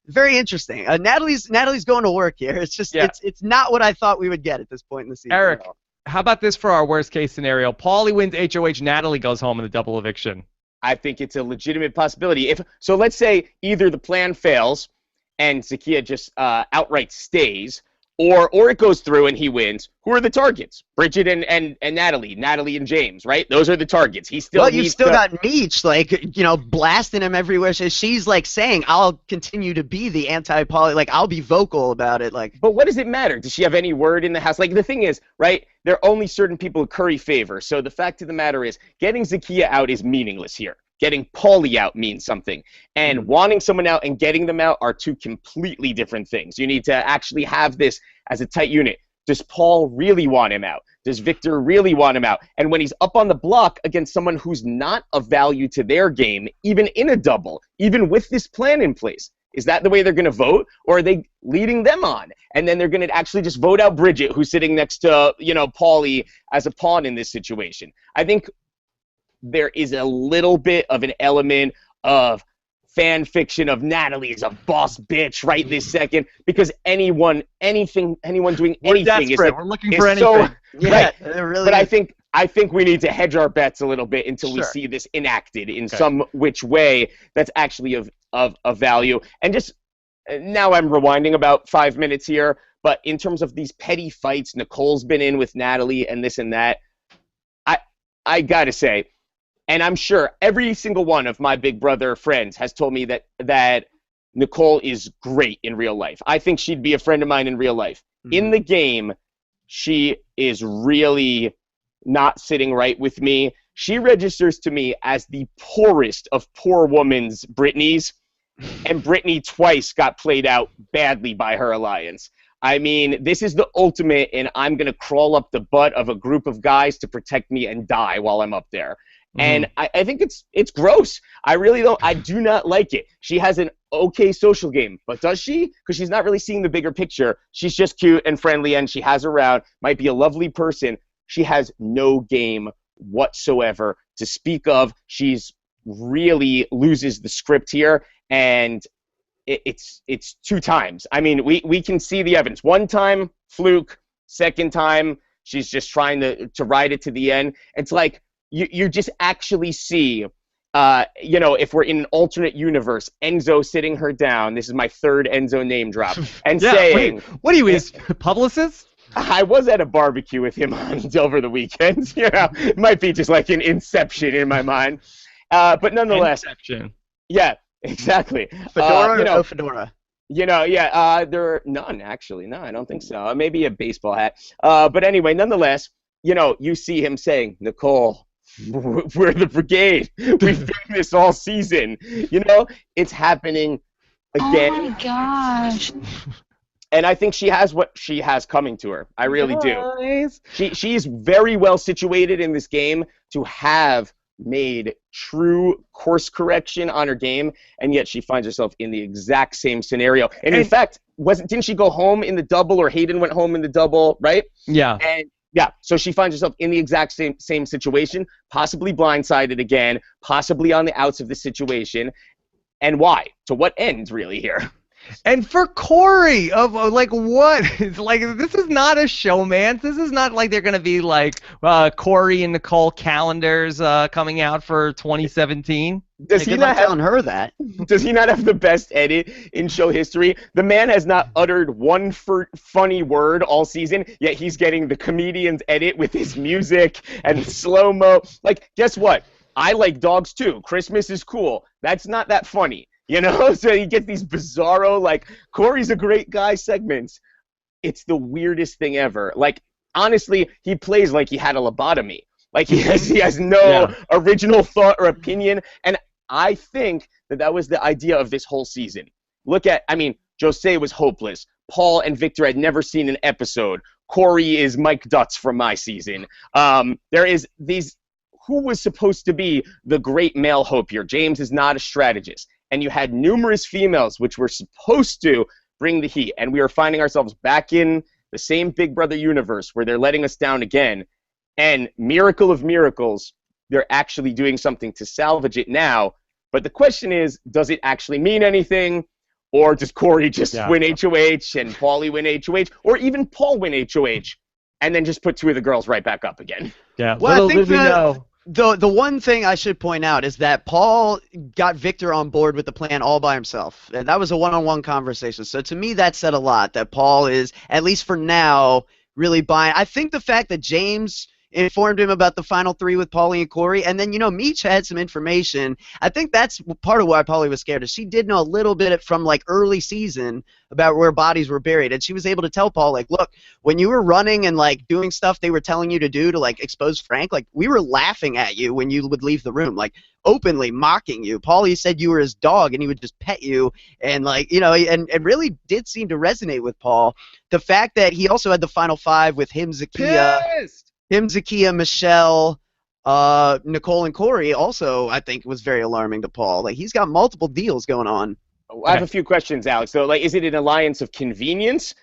Very interesting. Natalie's going to work here. It's just it's not what I thought we would get at this point in the season. Eric, how about this for our worst case scenario? Paulie wins HOH, Natalie goes home in the double eviction. I think it's a legitimate possibility. So let's say either the plan fails and Zakiya just outright stays, or it goes through and he wins. Who are the targets? Bridget and Natalie and James, right? Those are the targets. He still you've still got Meech, like, you know, blasting him everywhere. She's like saying, "I'll continue to be the anti-Paulie, like I'll be vocal about it." Like, but what does it matter? Does she have any word in the house? Like, the thing is, right? There are only certain people who curry favor. So the fact of the matter is, getting Zakiya out is meaningless here. Getting Paulie out means something. And wanting someone out and getting them out are two completely different things. You need to actually have this as a tight unit. Does Paul really want him out? Does Victor really want him out? And when he's up on the block against someone who's not of value to their game, even in a double, even with this plan in place, is that the way they're going to vote? Or are they leading them on? And then they're going to actually just vote out Bridget, who's sitting next to, you know, Paulie as a pawn in this situation. I think there is a little bit of an element of fan fiction of Natalie's a boss bitch right this second, because anyone doing anything we're looking for anything. So, yeah, right. really. But I think we need to hedge our bets a little bit until we see this enacted in some which way that's actually of value. And just now I'm rewinding about 5 minutes here, but in terms of these petty fights Nicole's been in with Natalie and this and that, I gotta say, and I'm sure every single one of my Big Brother friends has told me that Nicole is great in real life. I think she'd be a friend of mine in real life. Mm-hmm. In the game, she is really not sitting right with me. She registers to me as the poorest of poor woman's Britneys, and Britney twice got played out badly by her alliance. I mean, this is the ultimate, and I'm going to crawl up the butt of a group of guys to protect me and die while I'm up there. And I think it's gross. I really don't. I do not like it. She has an okay social game, but does she? Because she's not really seeing the bigger picture. She's just cute and friendly, and she has around. Might be a lovely person. She has no game whatsoever to speak of. She's really loses the script here, and it's 2 times. I mean, we can see the evidence. 1 time, fluke. 2nd time, she's just trying to ride it to the end. It's like, you just actually see, if we're in an alternate universe, Enzo sitting her down. This is my 3rd Enzo name drop. And saying... Wait, what are you, his publicist? I was at a barbecue with him over the weekend. It might be just like an inception in my mind. But nonetheless... Inception. Yeah, exactly. Fedora or no fedora? There are none, actually. No, I don't think so. Maybe a baseball hat. But anyway, nonetheless, you see him saying, Nicole... We're the brigade. We've done this all season. It's happening again. Oh my gosh. And I think she has what she has coming to her. I really do. She's very well situated in this game to have made true course correction on her game, and yet she finds herself in the exact same scenario. And in fact, didn't she go home in the double, or Hayden went home in the double, right? Yeah. So she finds herself in the exact same situation, possibly blindsided again, possibly on the outs of the situation. And why? To what end, really, here? And for Corey, what? It's like, this is not a showmance. This is not like they're going to be like Corey and Nicole calendars coming out for 2017. Does he not telling her that? Does he not have the best edit in show history? The man has not uttered one funny word all season, yet he's getting the comedian's edit with his music and slow-mo. Like, guess what? I like dogs too. Christmas is cool. That's not that funny. So you get these bizarro, like, Corey's a great guy segments. It's the weirdest thing ever. Like, honestly, he plays like he had a lobotomy. Like, he has no original thought or opinion. And I think that was the idea of this whole season. Jose was hopeless. Paul and Victor had never seen an episode. Corey is Mike Dutz from my season. There is these, who was supposed to be the great male hope here? James is not a strategist. And you had numerous females which were supposed to bring the heat. And we are finding ourselves back in the same Big Brother universe where they're letting us down again. And miracle of miracles, they're actually doing something to salvage it now. But the question is, does it actually mean anything? Or does Corey just win HOH and Paulie win HOH? Or even Paul win HOH and then just put two of the girls right back up again? Yeah, well, little did we know. The one thing I should point out is that Paul got Victor on board with the plan all by himself. And that was a one-on-one conversation. So to me, that said a lot, that Paul is, at least for now, really buying. I think the fact that James informed him about the final three with Paulie and Corey, and then, Meech had some information. I think that's part of why Paulie was scared, is she did know a little bit from, early season about where bodies were buried, and she was able to tell Paul, look, when you were running and, doing stuff they were telling you to do to, expose Frank, we were laughing at you when you would leave the room, openly mocking you. Paulie said you were his dog, and he would just pet you, and, and it really did seem to resonate with Paul. The fact that he also had the final five with him, Zakiya, Michelle, Nicole, and Corey also, I think, was very alarming to Paul. He's got multiple deals going on. I have a few questions, Alex. So, is it an alliance of convenience,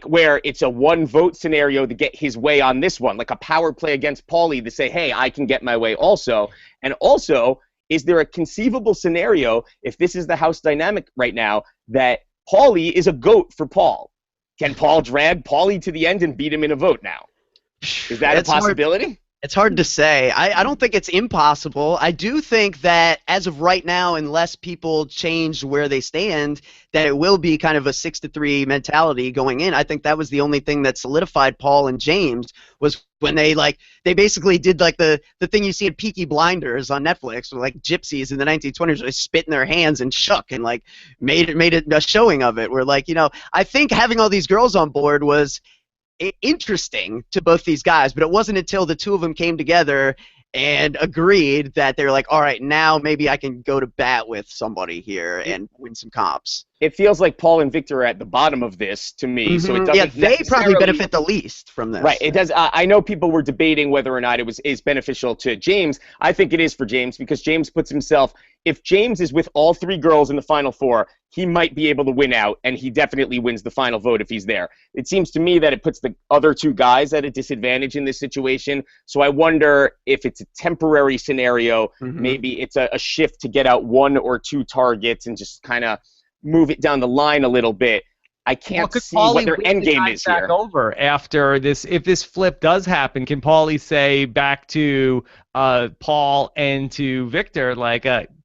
where it's a one-vote scenario to get his way on this one, like a power play against Paulie to say, hey, I can get my way also? And also, is there a conceivable scenario, if this is the house dynamic right now, that Paulie is a goat for Paul? Can Paul drag Paulie to the end and beat him in a vote now? Is that a possibility? It's hard to say. I don't think it's impossible. I do think that as of right now, unless people change where they stand, that it will be kind of a 6-3 mentality going in. I think that was the only thing that solidified Paul and James, was when they basically did the thing you see in Peaky Blinders on Netflix, where gypsies in the 1920s, where they spit in their hands and shook and made it a showing of it. Where I think having all these girls on board was interesting to both these guys, but it wasn't until the two of them came together and agreed that they were all right, now maybe I can go to bat with somebody here and win some comps. It feels like Paul and Victor are at the bottom of this to me, so it doesn't. Yeah, they probably benefit the least from this. Right, it does. I know people were debating whether or not is beneficial to James. I think it is for James, because James puts himself. If James is with all three girls in the final four, he might be able to win out, and he definitely wins the final vote if he's there. It seems to me that it puts the other two guys at a disadvantage in this situation. So I wonder if it's a temporary scenario. Maybe it's a shift to get out one or two targets and just kind of move it down the line a little bit. I can't see what their end game is here. Over after this, if this flip does happen, can Paulie say back to Paul and to Victor,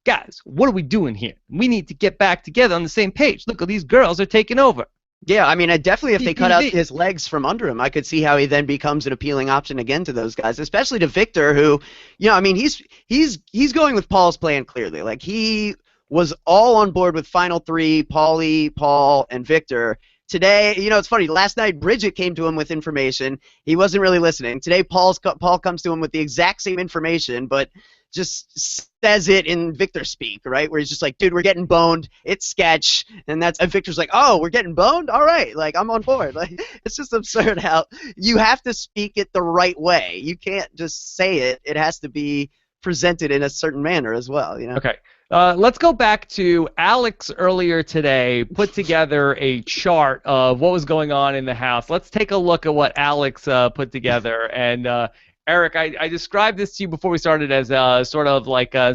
guys, what are we doing here? We need to get back together on the same page. Look, these girls are taking over. Yeah, I mean, definitely if they cut out his legs from under him, I could see how he then becomes an appealing option again to those guys, especially to Victor, who, I mean, he's going with Paul's plan clearly. He was all on board with final three, Paulie, Paul, and Victor. Today, it's funny, last night Bridget came to him with information. He wasn't really listening. Today, Paul comes to him with the exact same information, but just says it in Victor speak, right? Where he's just like, dude, we're getting boned. It's sketch. And Victor's like, oh, we're getting boned? All right. I'm on board. It's just absurd how you have to speak it the right way. You can't just say it. It has to be presented in a certain manner as well, Okay. Let's go back to Alex earlier today, put together a chart of what was going on in the house. Let's take a look at what Alex put together. And Eric, I described this to you before we started as sort of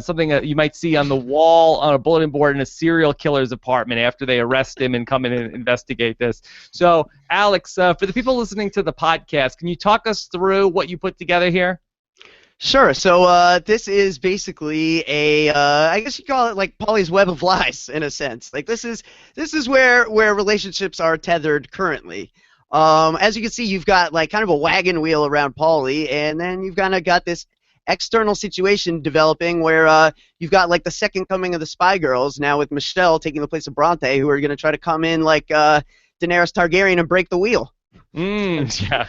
something that you might see on the wall on a bulletin board in a serial killer's apartment after they arrest him and come in and investigate this. So, Alex, for the people listening to the podcast, can you talk us through what you put together here? Sure. So this is basically I guess you call it Paulie's web of lies in a sense. This is where relationships are tethered currently. As you can see, you've got kind of a wagon wheel around Paulie, and then you've kind of got this external situation developing where you've got the second coming of the Spy Girls now, with Michelle taking the place of Bronte, who are going to try to come in like Daenerys Targaryen and break the wheel. Yeah.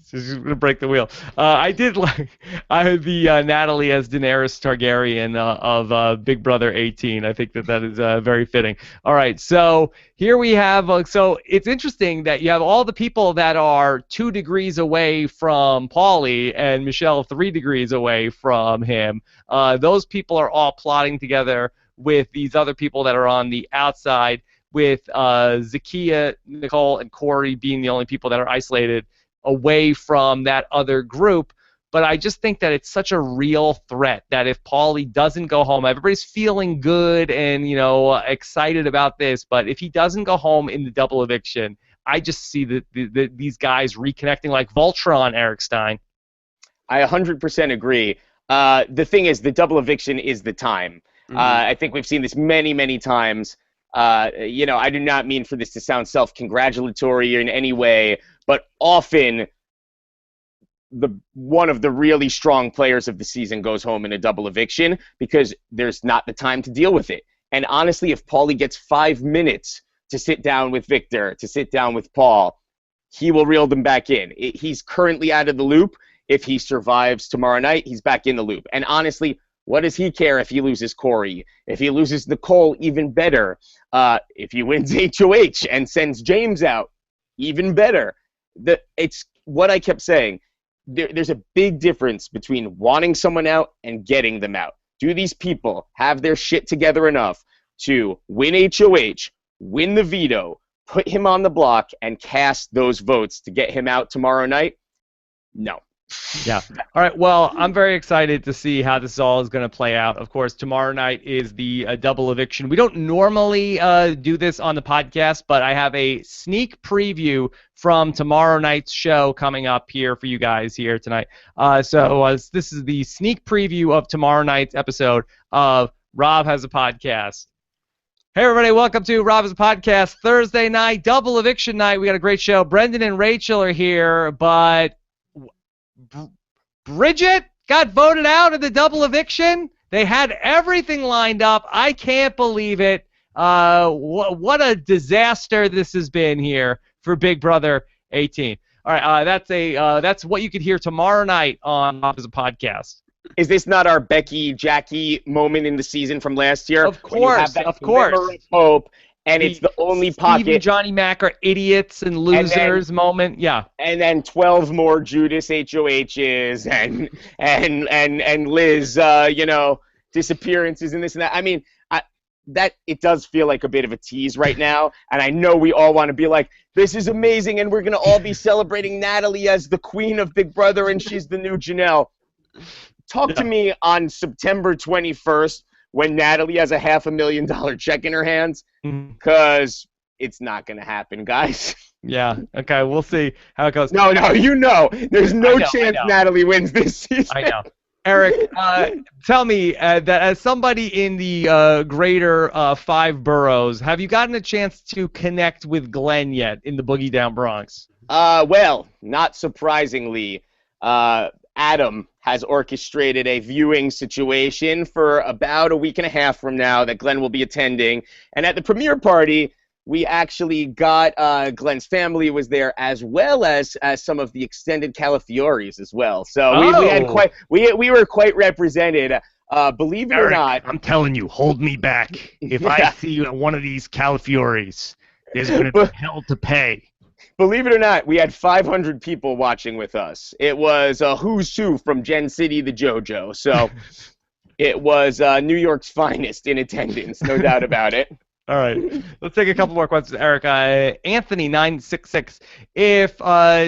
She's gonna break the wheel. I did like the Natalie as Daenerys Targaryen of Big Brother 18. I think that is very fitting. All right, so here we have. So it's interesting that you have all the people that are 2 degrees away from Paulie and Michelle 3 degrees away from him. Those people are all plotting together with these other people that are on the outside, with Zakiya, Nicole, and Corey being the only people that are isolated away from that other group. But I just think that it's such a real threat that if Paulie doesn't go home, everybody's feeling good and, excited about this, but if he doesn't go home in the double eviction, I just see these guys reconnecting like Voltron, Eric Stein. I 100% agree. The thing is, the double eviction is the time. I think we've seen this many, many times. I do not mean for this to sound self-congratulatory in any way, but often one of the really strong players of the season goes home in a double eviction because there's not the time to deal with it. And honestly, if Paulie gets 5 minutes to sit down with Victor, to sit down with Paul, he will reel them back in. He's currently out of the loop. If he survives tomorrow night, he's back in the loop. And honestly, what does he care if he loses Corey? If he loses Nicole, even better. If he wins HOH and sends James out, even better. It's what I kept saying. There's a big difference between wanting someone out and getting them out. Do these people have their shit together enough to win HOH, win the veto, put him on the block, and cast those votes to get him out tomorrow night? No. Yeah. All right. Well, I'm very excited to see how this all is going to play out. Of course, tomorrow night is the double eviction. We don't normally do this on the podcast, but I have a sneak preview from tomorrow night's show coming up here for you guys here tonight. So this is the sneak preview of tomorrow night's episode of Rob Has a Podcast. Hey, everybody. Welcome to Rob Has a Podcast Thursday night, double eviction night. We got a great show. Brendan and Rachel are here, but Bridget got voted out of the double eviction. They had everything lined up. I can't believe it. What a disaster this has been here for Big Brother 18. All right, that's what you could hear tomorrow night on Rob Has a Podcast. Is this not our Becky, Jackie moment in the season from last year? Of course, of course. Hope, and it's the only pocket. Steve and Johnny Mac are idiots and losers moment. Yeah. And then 12 more Judas HOHs and Liz, disappearances and this and that. I mean, that it does feel like a bit of a tease right now, and I know we all want to be like, this is amazing, and we're going to all be celebrating Natalie as the queen of Big Brother, and she's the new Janelle. Talk to me on September 21st when Natalie has a $500,000 check in her hands, because it's not going to happen, guys. Yeah, okay, we'll see how it goes. No, there's no chance Natalie wins this season. I know. Eric, tell me, that as somebody in the greater 5 boroughs, have you gotten a chance to connect with Glenn yet in the Boogie Down Bronx? Well, not surprisingly, Adam has orchestrated a viewing situation for about a week and a half from now that Glenn will be attending. And at the premiere party, we actually got Glenn's family was there, as well as some of the extended Calafioris as well. So we were quite represented. Believe it Eric, or not, I'm telling you, hold me back. If I see one of these Calafioris, there's going to be hell to pay. Believe it or not, we had 500 people watching with us. It was a who's who from Gen City to JoJo. So it was New York's finest in attendance, no doubt about it. All right, let's take a couple more questions, Eric. Anthony966, if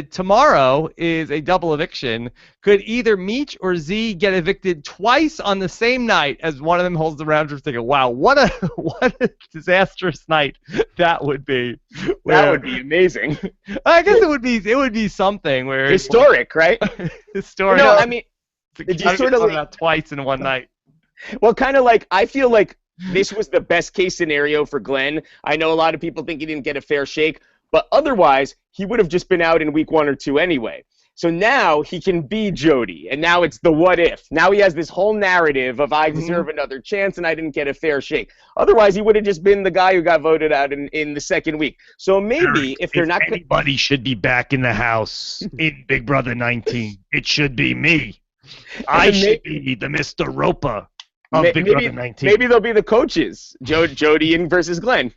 tomorrow is a double eviction, could either Meech or Z get evicted twice on the same night as one of them holds the round trip ticket? Wow, what a disastrous night that would be. That would be amazing. I guess it would be something where historic, right? Historic. No, I mean, you sort of like, twice in one night. Well, kind of like I feel like this was the best case scenario for Glenn. I know a lot of people think he didn't get a fair shake, but otherwise he would have just been out in week 1 or 2 anyway. So now he can be Jody, and now it's the what if. Now he has this whole narrative of I deserve another chance and I didn't get a fair shake. Otherwise, he would have just been the guy who got voted out in the second week. So maybe if they're not anybody should be back in the house in Big Brother 19, it should be me. I should be the Mr. Roper of Big Brother 19. Maybe they'll be the coaches, Jody versus Glenn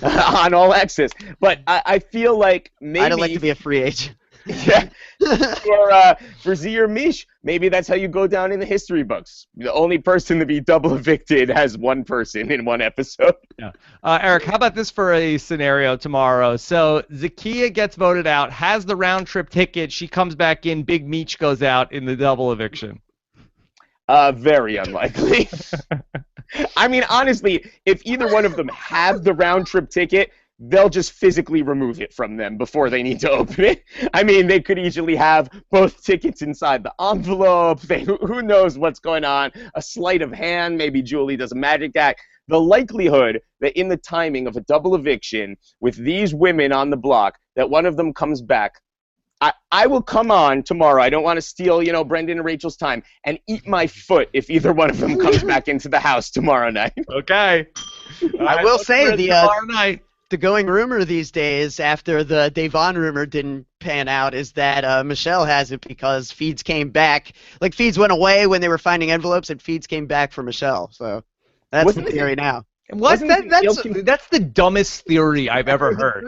on All Access. But I feel like maybe I'd like to be a free agent. Yeah. For Z or Mish, maybe that's how you go down in the history books. The only person to be double evicted has one person in one episode. Yeah. Eric, how about this for a scenario tomorrow? So Zakiya gets voted out, has the round trip ticket, she comes back in, Big Meech goes out in the double eviction. Very unlikely. I mean, honestly, if either one of them have the round trip ticket, they'll just physically remove it from them before they need to open it. I mean, they could easily have both tickets inside the envelope. Who knows what's going on? A sleight of hand. Maybe Julie does a magic act. The likelihood that in the timing of a double eviction with these women on the block, that one of them comes back, I will come on tomorrow. I don't want to steal, Brendan and Rachel's time and eat my foot if either one of them comes back into the house tomorrow night. Okay. I will say tomorrow night. The going rumor these days, after the Devon rumor didn't pan out, is that Michelle has it because feeds came back. Like, feeds went away when they were finding envelopes, and feeds came back for Michelle. So that's the theory now. What? That's the dumbest theory I've ever heard.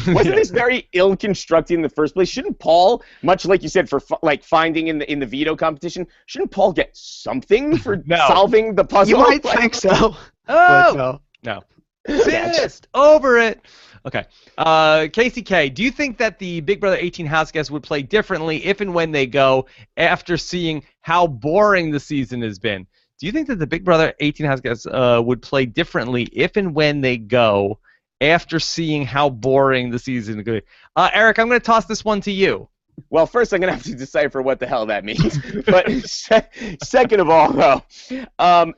Wasn't this very ill-constructed in the first place? Shouldn't Paul, much like you said, for finding in the veto competition, shouldn't Paul get something for solving the puzzle? You might think so. Oh! No. Just over it. Okay. KCK, do you think that the Big Brother 18 house guests would play differently if and when they go after seeing how boring the season has been? Do you think that the Big Brother 18 house guests would play differently if and when they go after seeing how boring the season is going to be? Eric, I'm going to toss this one to you. Well, first I'm going to have to decipher what the hell that means. But second of all, though,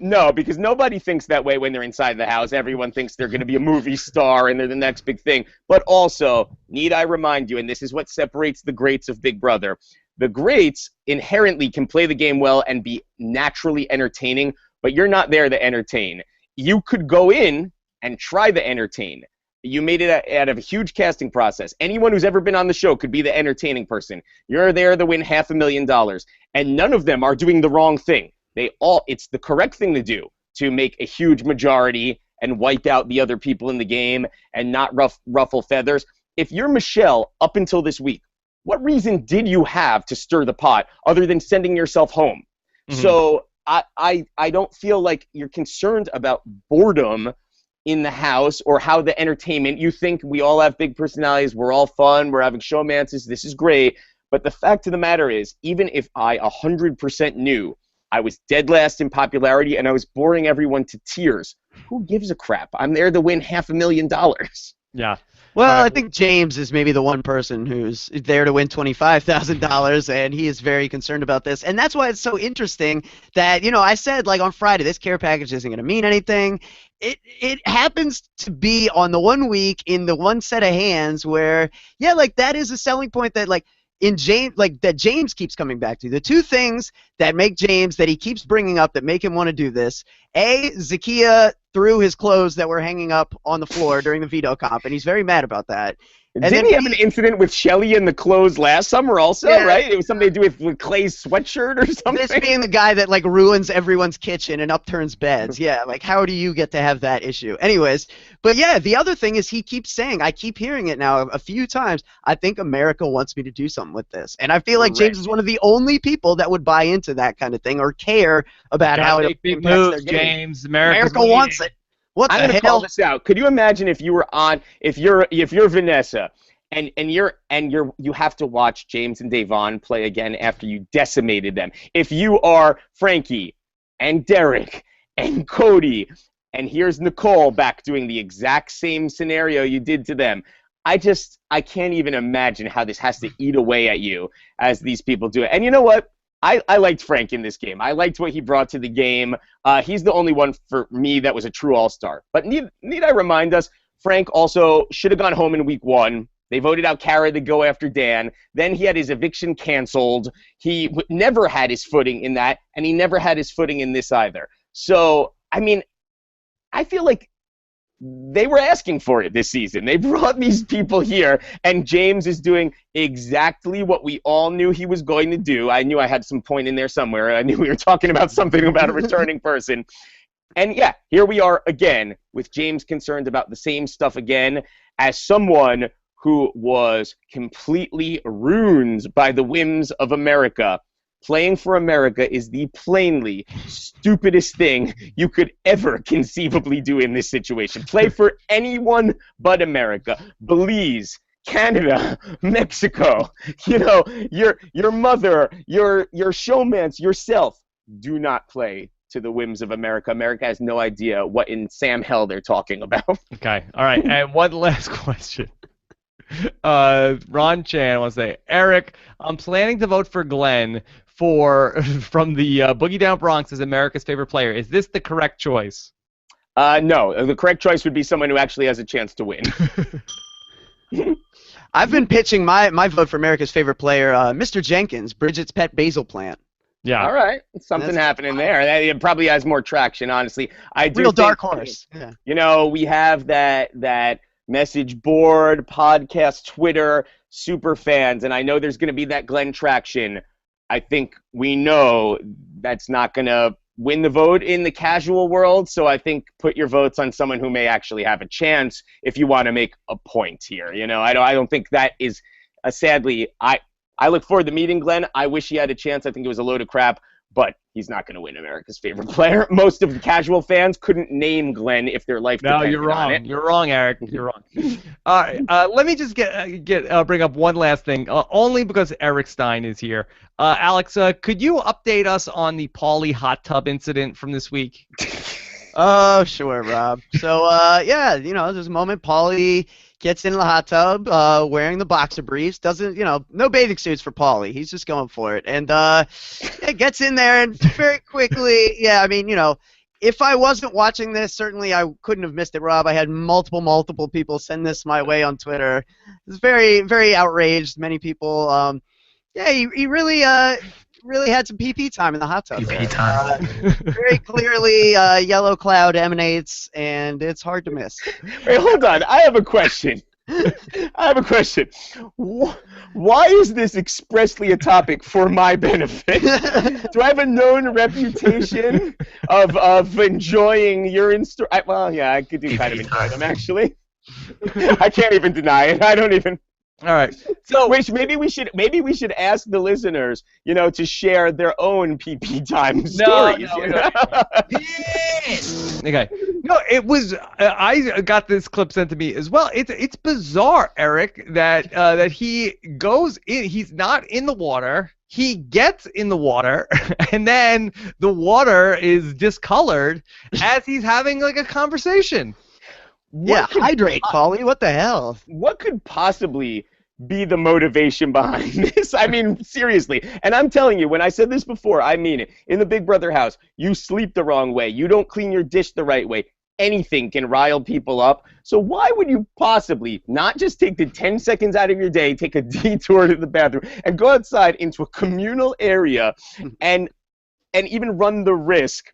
no, because nobody thinks that way when they're inside the house. Everyone thinks they're going to be a movie star and they're the next big thing. But also, need I remind you, and this is what separates the greats of Big Brother, the greats inherently can play the game well and be naturally entertaining, but you're not there to entertain. You could go in and try to entertain. You made it out of a huge casting process. Anyone who's ever been on the show could be the entertaining person. You're there to win $500,000, and none of them are doing the wrong thing. It's the correct thing to do to make a huge majority and wipe out the other people in the game and not ruffle feathers. If you're Michelle up until this week, what reason did you have to stir the pot other than sending yourself home? Mm-hmm. So I don't feel like you're concerned about boredom in the house or how the entertainment. You think we all have big personalities, we're all fun, we're having showmances, this is great. But the fact of the matter is, even if I 100% knew I was dead last in popularity and I was boring everyone to tears, who gives a crap? I'm there to win $500,000. Yeah. Well, I think James is maybe the one person who's there to win $25,000, and he is very concerned about this. And that's why it's so interesting that, I said, like, on Friday, this care package isn't going to mean anything. It happens to be on the 1 week in the one set of hands where, yeah, like, that is a selling point that, like, in James, like, that James keeps coming back to. The two things that make James, that he keeps bringing up that make him want to do this: A, Zakiya threw his clothes that were hanging up on the floor during the veto comp, and he's very mad about that. And Didn't he have an incident with Shelly and the clothes last summer also, right? It was something to do with Clay's sweatshirt or something? This being the guy that, like, ruins everyone's kitchen and upturns beds. Yeah, like, how do you get to have that issue? Anyways, but yeah, the other thing is he keeps saying, I keep hearing it now a few times, I think America wants me to do something with this. And I feel like James is one of the only people that would buy into that kind of thing or care about how it impacts their game. James, America wants it. What I'm the gonna hell? call this out. Could you imagine if you were on, if you're Vanessa, and you have to watch James and Devon play again after you decimated them? If you are Frankie and Derek and Cody, and here's Nicole back doing the exact same scenario you did to them, I can't even imagine how this has to eat away at you as these people do it. And you know what? I liked Frank in this game. I liked what he brought to the game. He's the only one for me that was a true all-star. But need I remind us, Frank also should have gone home in week 1. They voted out Kara to go after Dan. Then he had his eviction canceled. He never had his footing in that, and he never had his footing in this either. So, I mean, I feel like they were asking for it this season. They brought these people here, and James is doing exactly what we all knew he was going to do. I knew I had some point in there somewhere. I knew we were talking about something about a returning person. And yeah, here we are again with James concerned about the same stuff again as someone who was completely ruined by the whims of America. Playing for America is the plainly stupidest thing you could ever conceivably do in this situation. Play for anyone but America. Belize, Canada, Mexico, you know, your mother, your showmance, yourself. Do not play to the whims of America. America has no idea what in Sam hell they're talking about. Okay, all right, and one last question. Ron Chan wants to say, Eric, I'm planning to vote for Glenn from the Boogie Down Bronx as America's favorite player. Is this the correct choice? No, the correct choice would be someone who actually has a chance to win. I've been pitching my vote for America's favorite player, Mr. Jenkins, Bridget's pet basil plant. Yeah. All right, something happening there. It probably has more traction, honestly. I do Real think, dark horse. Yeah. You know, we have that message board, podcast, Twitter, super fans, and I know there's going to be that Glenn traction. I think we know that's not going to win the vote in the casual world, so I think put your votes on someone who may actually have a chance if you want to make a point here. You know, I don't think that is sadly. I look forward to meeting Glenn. I wish he had a chance. I think it was a load of crap, but he's not going to win America's favorite player. Most of the casual fans couldn't name Glenn if their life depended on it. No, you're wrong. You're wrong, Eric. You're wrong. All right. Let me just bring up one last thing, only because Eric Stein is here. Alex, could you update us on the Paulie hot tub incident from this week? Oh, sure, Rob. So, yeah, you know, there's a moment Paulie gets into the hot tub wearing the boxer briefs. Doesn't, you know, no bathing suits for Paulie. He's just going for it. And yeah, gets in there and very quickly, yeah, I mean, you know, if I wasn't watching this, certainly I couldn't have missed it, Rob. I had multiple people send this my way on Twitter. It was very, very outraged. Many people, yeah, he really had some PP time in the hot tub. PP time. Very clearly, yellow cloud emanates, and it's hard to miss. Wait, hold on. I have a question. Why is this expressly a topic for my benefit? Do I have a known reputation of enjoying urine stories? Well, yeah, I could do kind of enjoy them, actually. I can't even deny it. I don't even... All right. So maybe we should ask the listeners, you know, to share their own PP time stories. Okay. No, it was. I got this clip sent to me as well. It's bizarre, Eric, that he goes in. He's not in the water. He gets in the water, and then the water is discolored as he's having like a conversation. Hydrate, Paulie. What the hell? What could possibly be the motivation behind this? I mean, seriously. And I'm telling you, when I said this before, I mean it. In the Big Brother house, you sleep the wrong way. You don't clean your dish the right way. Anything can rile people up. So why would you possibly not just take the 10 seconds out of your day, take a detour to the bathroom, and go outside into a communal area and even run the risk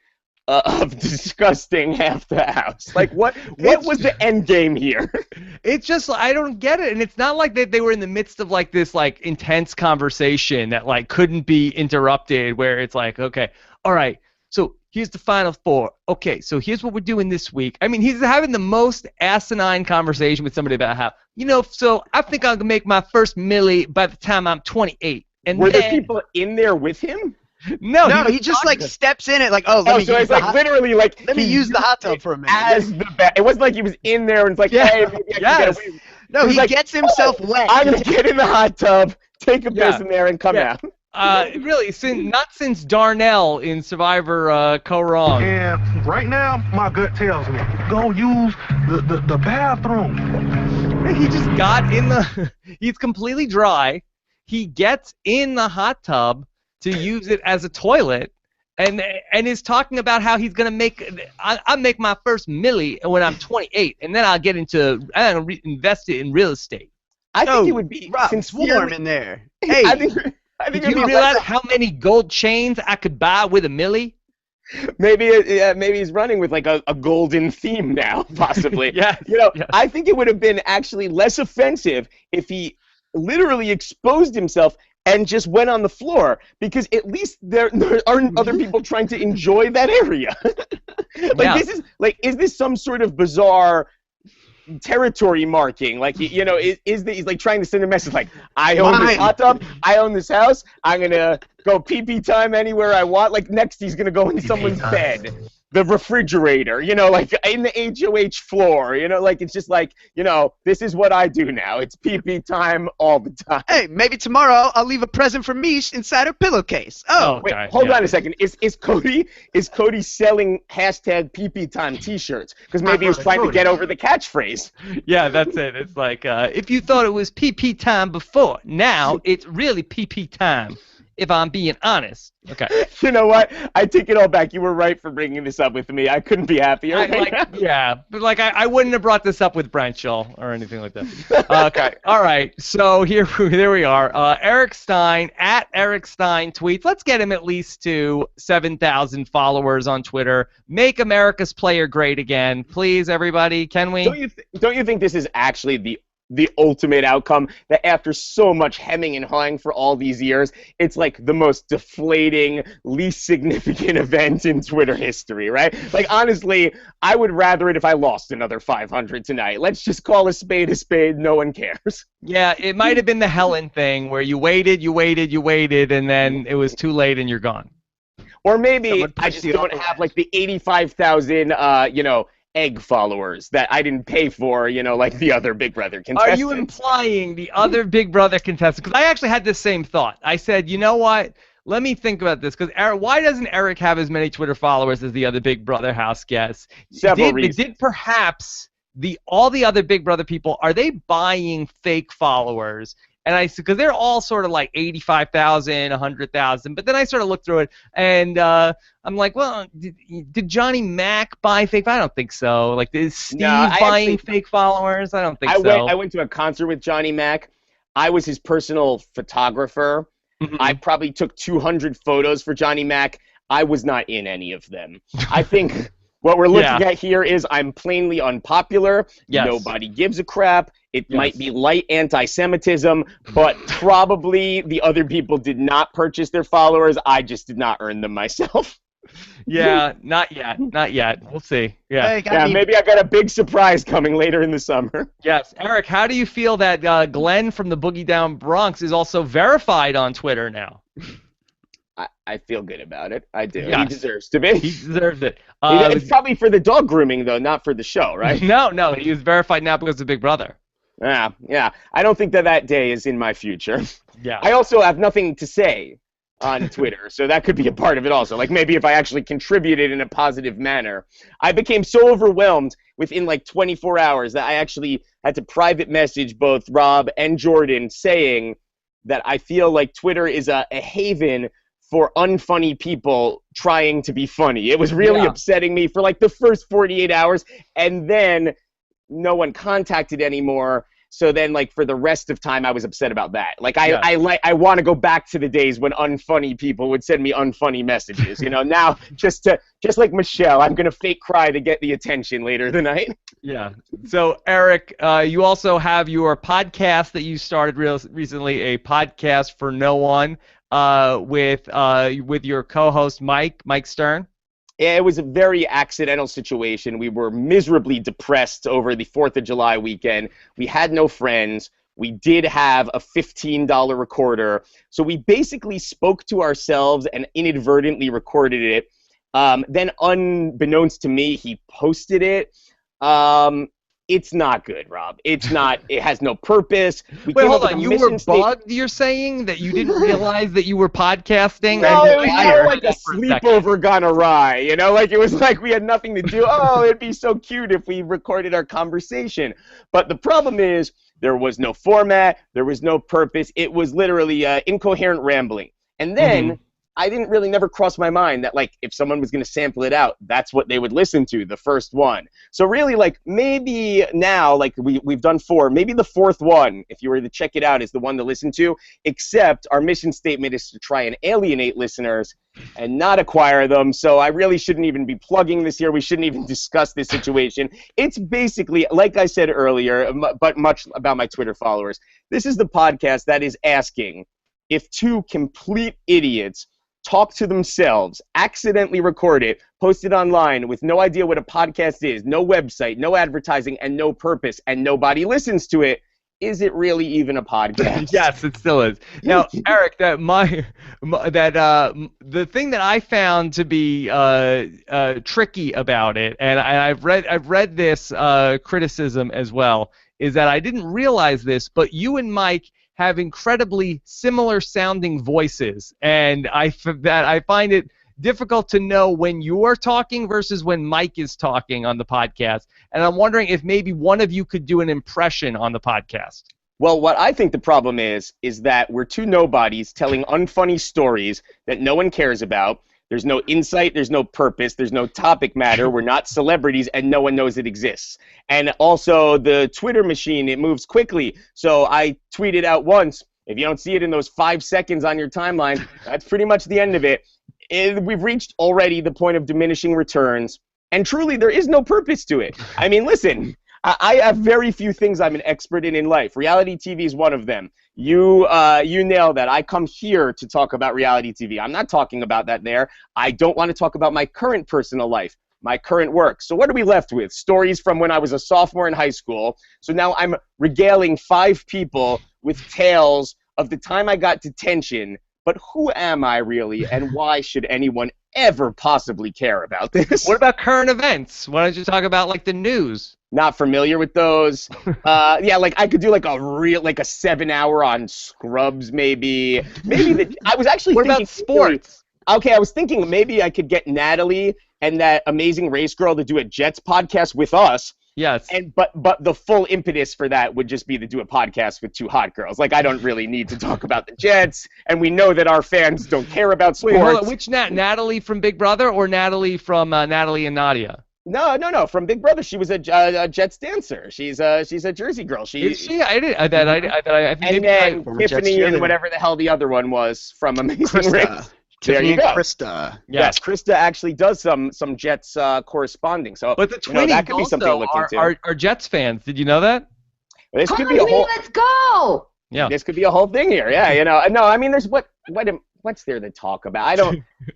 of disgusting half the house? Like, what was the end game here? It's just, I don't get it. And it's not like they were in the midst of like this like intense conversation that like couldn't be interrupted, where it's like, okay, all right, so here's the final four. Okay, so here's what we're doing this week. I mean, he's having the most asinine conversation with somebody about how, you know, so I think I'm gonna make my first milli by the time I'm 28. And were there people in there with him? No, he just like steps in it like, so it's like literally like, let me use the hot tub for a minute. It wasn't like he was in there and it's like, hey, maybe I can get away. No, he gets himself wet. I'm gonna get in the hot tub, take a piss in there, and come out. Really, not since Darnell in Survivor Co-Wrong. And right now, my gut tells me, go use the bathroom. He just got in he's completely dry. He gets in the hot tub to use it as a toilet, and is talking about how he's gonna I'll make my first milli when I'm 28, and then I'll invest it in real estate. I think it would be Rob, it's warm sincerely. in there. Hey, I think Did it'd you be realize how many gold chains I could buy with a milli? maybe he's running with like a golden theme now, possibly. Yeah. I think it would have been actually less offensive if he literally exposed himself and just went on the floor, because at least there aren't other people trying to enjoy that area. Is this some sort of bizarre territory marking? Like, he's like trying to send a message like, I own this hot tub, I own this house, I'm gonna go pee time anywhere I want. Like, next he's gonna go in someone's bed, the refrigerator, like in the HOH floor, like it's just like, this is what I do now. It's pee time all the time. Hey, maybe tomorrow I'll leave a present for Mish inside her pillowcase. Oh, wait, hold on a second. Is Cody selling hashtag pee time T-shirts? Because maybe he's trying to get over the catchphrase. Yeah, that's it. It's like, if you thought it was pee time before, now it's really pee time, if I'm being honest. Okay. You know what? I take it all back. You were right for bringing this up with me. I couldn't be happier. But I wouldn't have brought this up with Brent Shaw or anything like that. Okay. All right. So here we are. Eric Stein at Eric Stein tweets. Let's get him at least to 7,000 followers on Twitter. Make America's player great again, please, everybody. Can we? Don't you think this is actually the ultimate outcome, that after so much hemming and hawing for all these years, it's like the most deflating, least significant event in Twitter history, right? Like, honestly, I would rather it if I lost another 500 tonight. Let's just call a spade, no one cares. Yeah, it might have been the Helen thing where you waited, and then it was too late and you're gone. Or maybe I just don't have like the 85,000, egg followers that I didn't pay for, like the other Big Brother contestants. Are you implying the other Big Brother contestants? Because I actually had the same thought. I said, you know what? Let me think about this. Because why doesn't Eric have as many Twitter followers as the other Big Brother house guests? Several reasons. Did perhaps all the other Big Brother people, are they buying fake followers? And I said, because they're all sort of like 85,000, 100,000. But then I sort of looked through it, and I'm like, well, did Johnny Mac buy fake? I don't think so. Like, is Steve buying fake followers? I don't think so. I went to a concert with Johnny Mac. I was his personal photographer. Mm-hmm. I probably took 200 photos for Johnny Mac. I was not in any of them. I think what we're looking at here is I'm plainly unpopular. Yes. Nobody gives a crap. It might be light anti-Semitism, but probably the other people did not purchase their followers. I just did not earn them myself. Yeah, not yet. We'll see. Yeah. Hey, maybe I got a big surprise coming later in the summer. Yes. Eric, how do you feel that Glenn from the Boogie Down Bronx is also verified on Twitter now? I feel good about it. I do. Yes. He deserves to be. He deserves it. It's probably for the dog grooming, though, not for the show, right? No. He was verified now because of Big Brother. Yeah. I don't think that day is in my future. Yeah. I also have nothing to say on Twitter, so that could be a part of it also. Like, maybe if I actually contributed in a positive manner. I became so overwhelmed within like 24 hours that I actually had to private message both Rob and Jordan saying that I feel like Twitter is a haven for unfunny people trying to be funny. It was really upsetting me for like the first 48 hours, and then no one contacted anymore. So then, like, for the rest of time, I was upset about that. Like, I want to go back to the days when unfunny people would send me unfunny messages. Now just like Michelle, I'm gonna fake cry to get the attention later tonight. Yeah. So Eric, you also have your podcast that you started recently, a podcast for no one, with your co-host Mike Stern. It was a very accidental situation. We were miserably depressed over the 4th of July weekend. We had no friends. We did have a $15 recorder. So we basically spoke to ourselves and inadvertently recorded it. Then unbeknownst to me, he posted it. It's not good, Rob. It's not. It has no purpose. Wait, hold on. You were bugged, you're saying? That you didn't realize that you were podcasting? No, it was more like a sleepover gone awry. Like, it was like we had nothing to do. Oh, it'd be so cute if we recorded our conversation. But the problem is there was no format. There was no purpose. It was literally incoherent rambling. And then I didn't really never cross my mind that, like, if someone was going to sample it out, that's what they would listen to, the first one. So really, like, maybe now, like, we've done 4, maybe the 4th one, if you were to check it out, is the one to listen to, except our mission statement is to try and alienate listeners and not acquire them. So I really shouldn't even be plugging this here. We shouldn't even discuss this situation. It's basically, like I said earlier, but much about my Twitter followers, this is the podcast that is asking if 2 complete idiots talk to themselves, accidentally record it, post it online with no idea what a podcast is, no website, no advertising, and no purpose, and nobody listens to it. Is it really even a podcast? Yes, it still is. Now, Eric, the thing that I found to be tricky about it, and I've read this criticism as well, is that I didn't realize this, but you and Mike have incredibly similar sounding voices, and I find it difficult to know when you're talking versus when Mike is talking on the podcast. And I'm wondering if maybe one of you could do an impression on the podcast. Well, what I think the problem is that we're 2 nobodies telling unfunny stories that no one cares about. There's no insight, there's no purpose, there's no topic matter. We're not celebrities, and no one knows it exists. And also, the Twitter machine, it moves quickly. So I tweeted out once. If you don't see it in those 5 seconds on your timeline, that's pretty much the end of it. We've reached already the point of diminishing returns, and truly, there is no purpose to it. I mean, listen, I have very few things I'm an expert in life. Reality TV is one of them. You nailed that. I come here to talk about reality TV. I'm not talking about that there. I don't want to talk about my current personal life, my current work. So what are we left with? Stories from when I was a sophomore in high school. So now I'm regaling 5 people with tales of the time I got detention. But who am I really, and why should anyone ever possibly care about this? What about current events? Why don't you talk about, like, the news? Not familiar with those. Yeah, like I could do like a 7-hour on Scrubs, maybe. I was actually what thinking about sports? Okay, I was thinking maybe I could get Natalie and that Amazing Race girl to do a Jets podcast with us. Yes. But the full impetus for that would just be to do a podcast with 2 hot girls. Like, I don't really need to talk about the Jets, and we know that our fans don't care about sports. Wait, hold on. Which Natalie from Big Brother or Natalie from Natalie and Nadia? No. From Big Brother, she was a Jets dancer. She's a Jersey girl. Is she? I didn't. And then Tiffany and whatever the hell the other one was from Amazing Race. There you go. Krista. Yes, Krista actually does some Jets corresponding. So, but the twinnies that could be something to look into. Are Jets fans. Did you know that? This could be a whole. Let's go. Yeah. This could be a whole thing here. Yeah, No, I mean, there's what's there to talk about?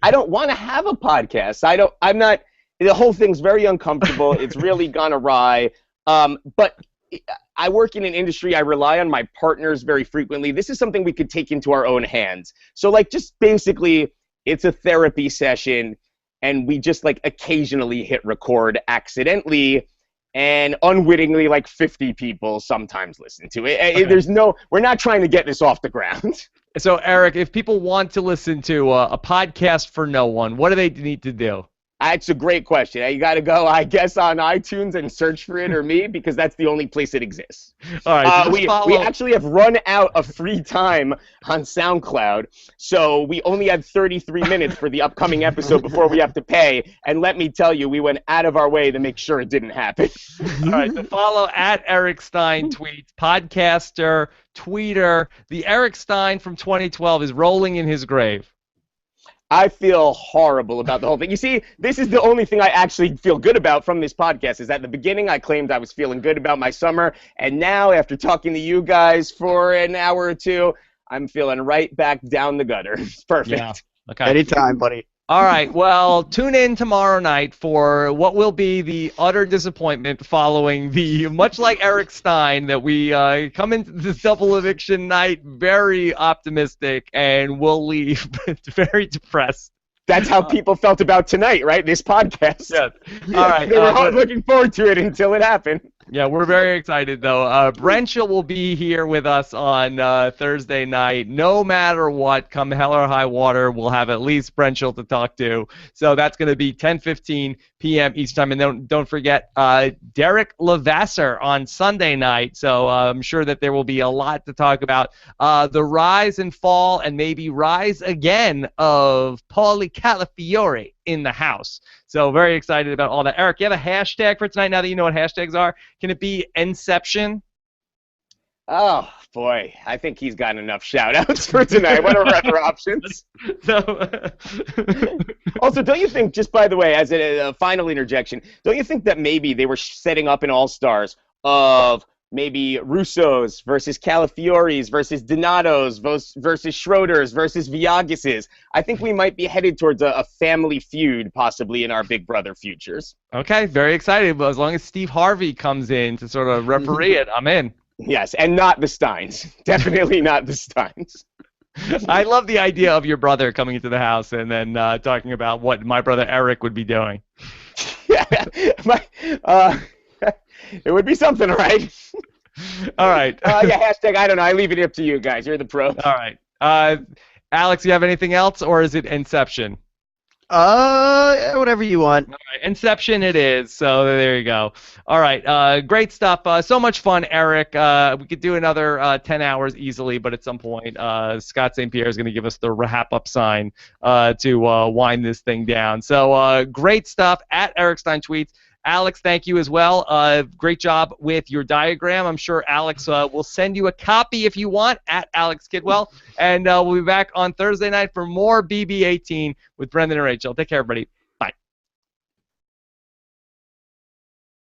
I don't want to have a podcast. I'm not. The whole thing's very uncomfortable. It's really gone awry. But I work in an industry. I rely on my partners very frequently. This is something we could take into our own hands. So, like, just basically, it's a therapy session, and we just, like, occasionally hit record accidentally, and unwittingly, like, 50 people sometimes listen to it. Okay. We're not trying to get this off the ground. So, Eric, if people want to listen to a podcast for no one, what do they need to do? That's a great question. You got to go, I guess, on iTunes and search for it or me, because that's the only place it exists. All right. We actually have run out of free time on SoundCloud, so we only had 33 minutes for the upcoming episode before we have to pay. And let me tell you, we went out of our way to make sure it didn't happen. All right. So follow at Eric Stein Tweets, podcaster, tweeter. The Eric Stein from 2012 is rolling in his grave. I feel horrible about the whole thing. You see, this is the only thing I actually feel good about from this podcast, is at the beginning I claimed I was feeling good about my summer, and now after talking to you guys for an hour or 2, I'm feeling right back down the gutter. It's perfect. Yeah. Okay. Anytime, buddy. All right, well, tune in tomorrow night for what will be the utter disappointment following the, much like Eric Stein, that we come into this double eviction night very optimistic and we'll leave very depressed. That's how people felt about tonight, right? This podcast. Yes. All right. They were looking forward to it until it happened. Yeah, we're very excited, though. Brentia will be here with us on Thursday night. No matter what, come hell or high water, we'll have at least Brentia to talk to. So that's going to be 10:15 p.m. Eastern Time. And don't forget Derek Levasseur on Sunday night. So I'm sure that there will be a lot to talk about. The rise and fall and maybe rise again of Paulie Calafiore in the house. So very excited about all that. Eric, you have a hashtag for tonight now that you know what hashtags are? Can it be Inception? Oh, boy. I think he's gotten enough shout-outs for tonight. What are other options? Also, don't you think, just by the way, as a final interjection, don't you think that maybe they were setting up an all-stars of maybe Russo's versus Calafiore's versus Donato's versus Schroeder's versus Viagas's? I think we might be headed towards a family feud possibly in our Big Brother futures. Okay, very excited. But as long as Steve Harvey comes in to sort of referee it, I'm in. Yes, and not the Steins. Definitely not the Steins. I love the idea of your brother coming into the house and then talking about what my brother Eric would be doing. Yeah, it would be something, right? All right. Yeah, hashtag, I don't know. I leave it up to you guys. You're the pros. All right. Alex, you have anything else, or is it Inception? Whatever you want. All right, Inception it is. So there you go. All right, great stuff. So much fun, Eric. We could do another 10 hours easily, but at some point, Scott St. Pierre is going to give us the RHAP up sign to wind this thing down. So great stuff. At Eric Stein Tweets. Alex, thank you as well. Great job with your diagram. I'm sure Alex will send you a copy if you want at Alex Kidwell. And we'll be back on Thursday night for more BB18 with Brendan and Rachel. Take care, everybody.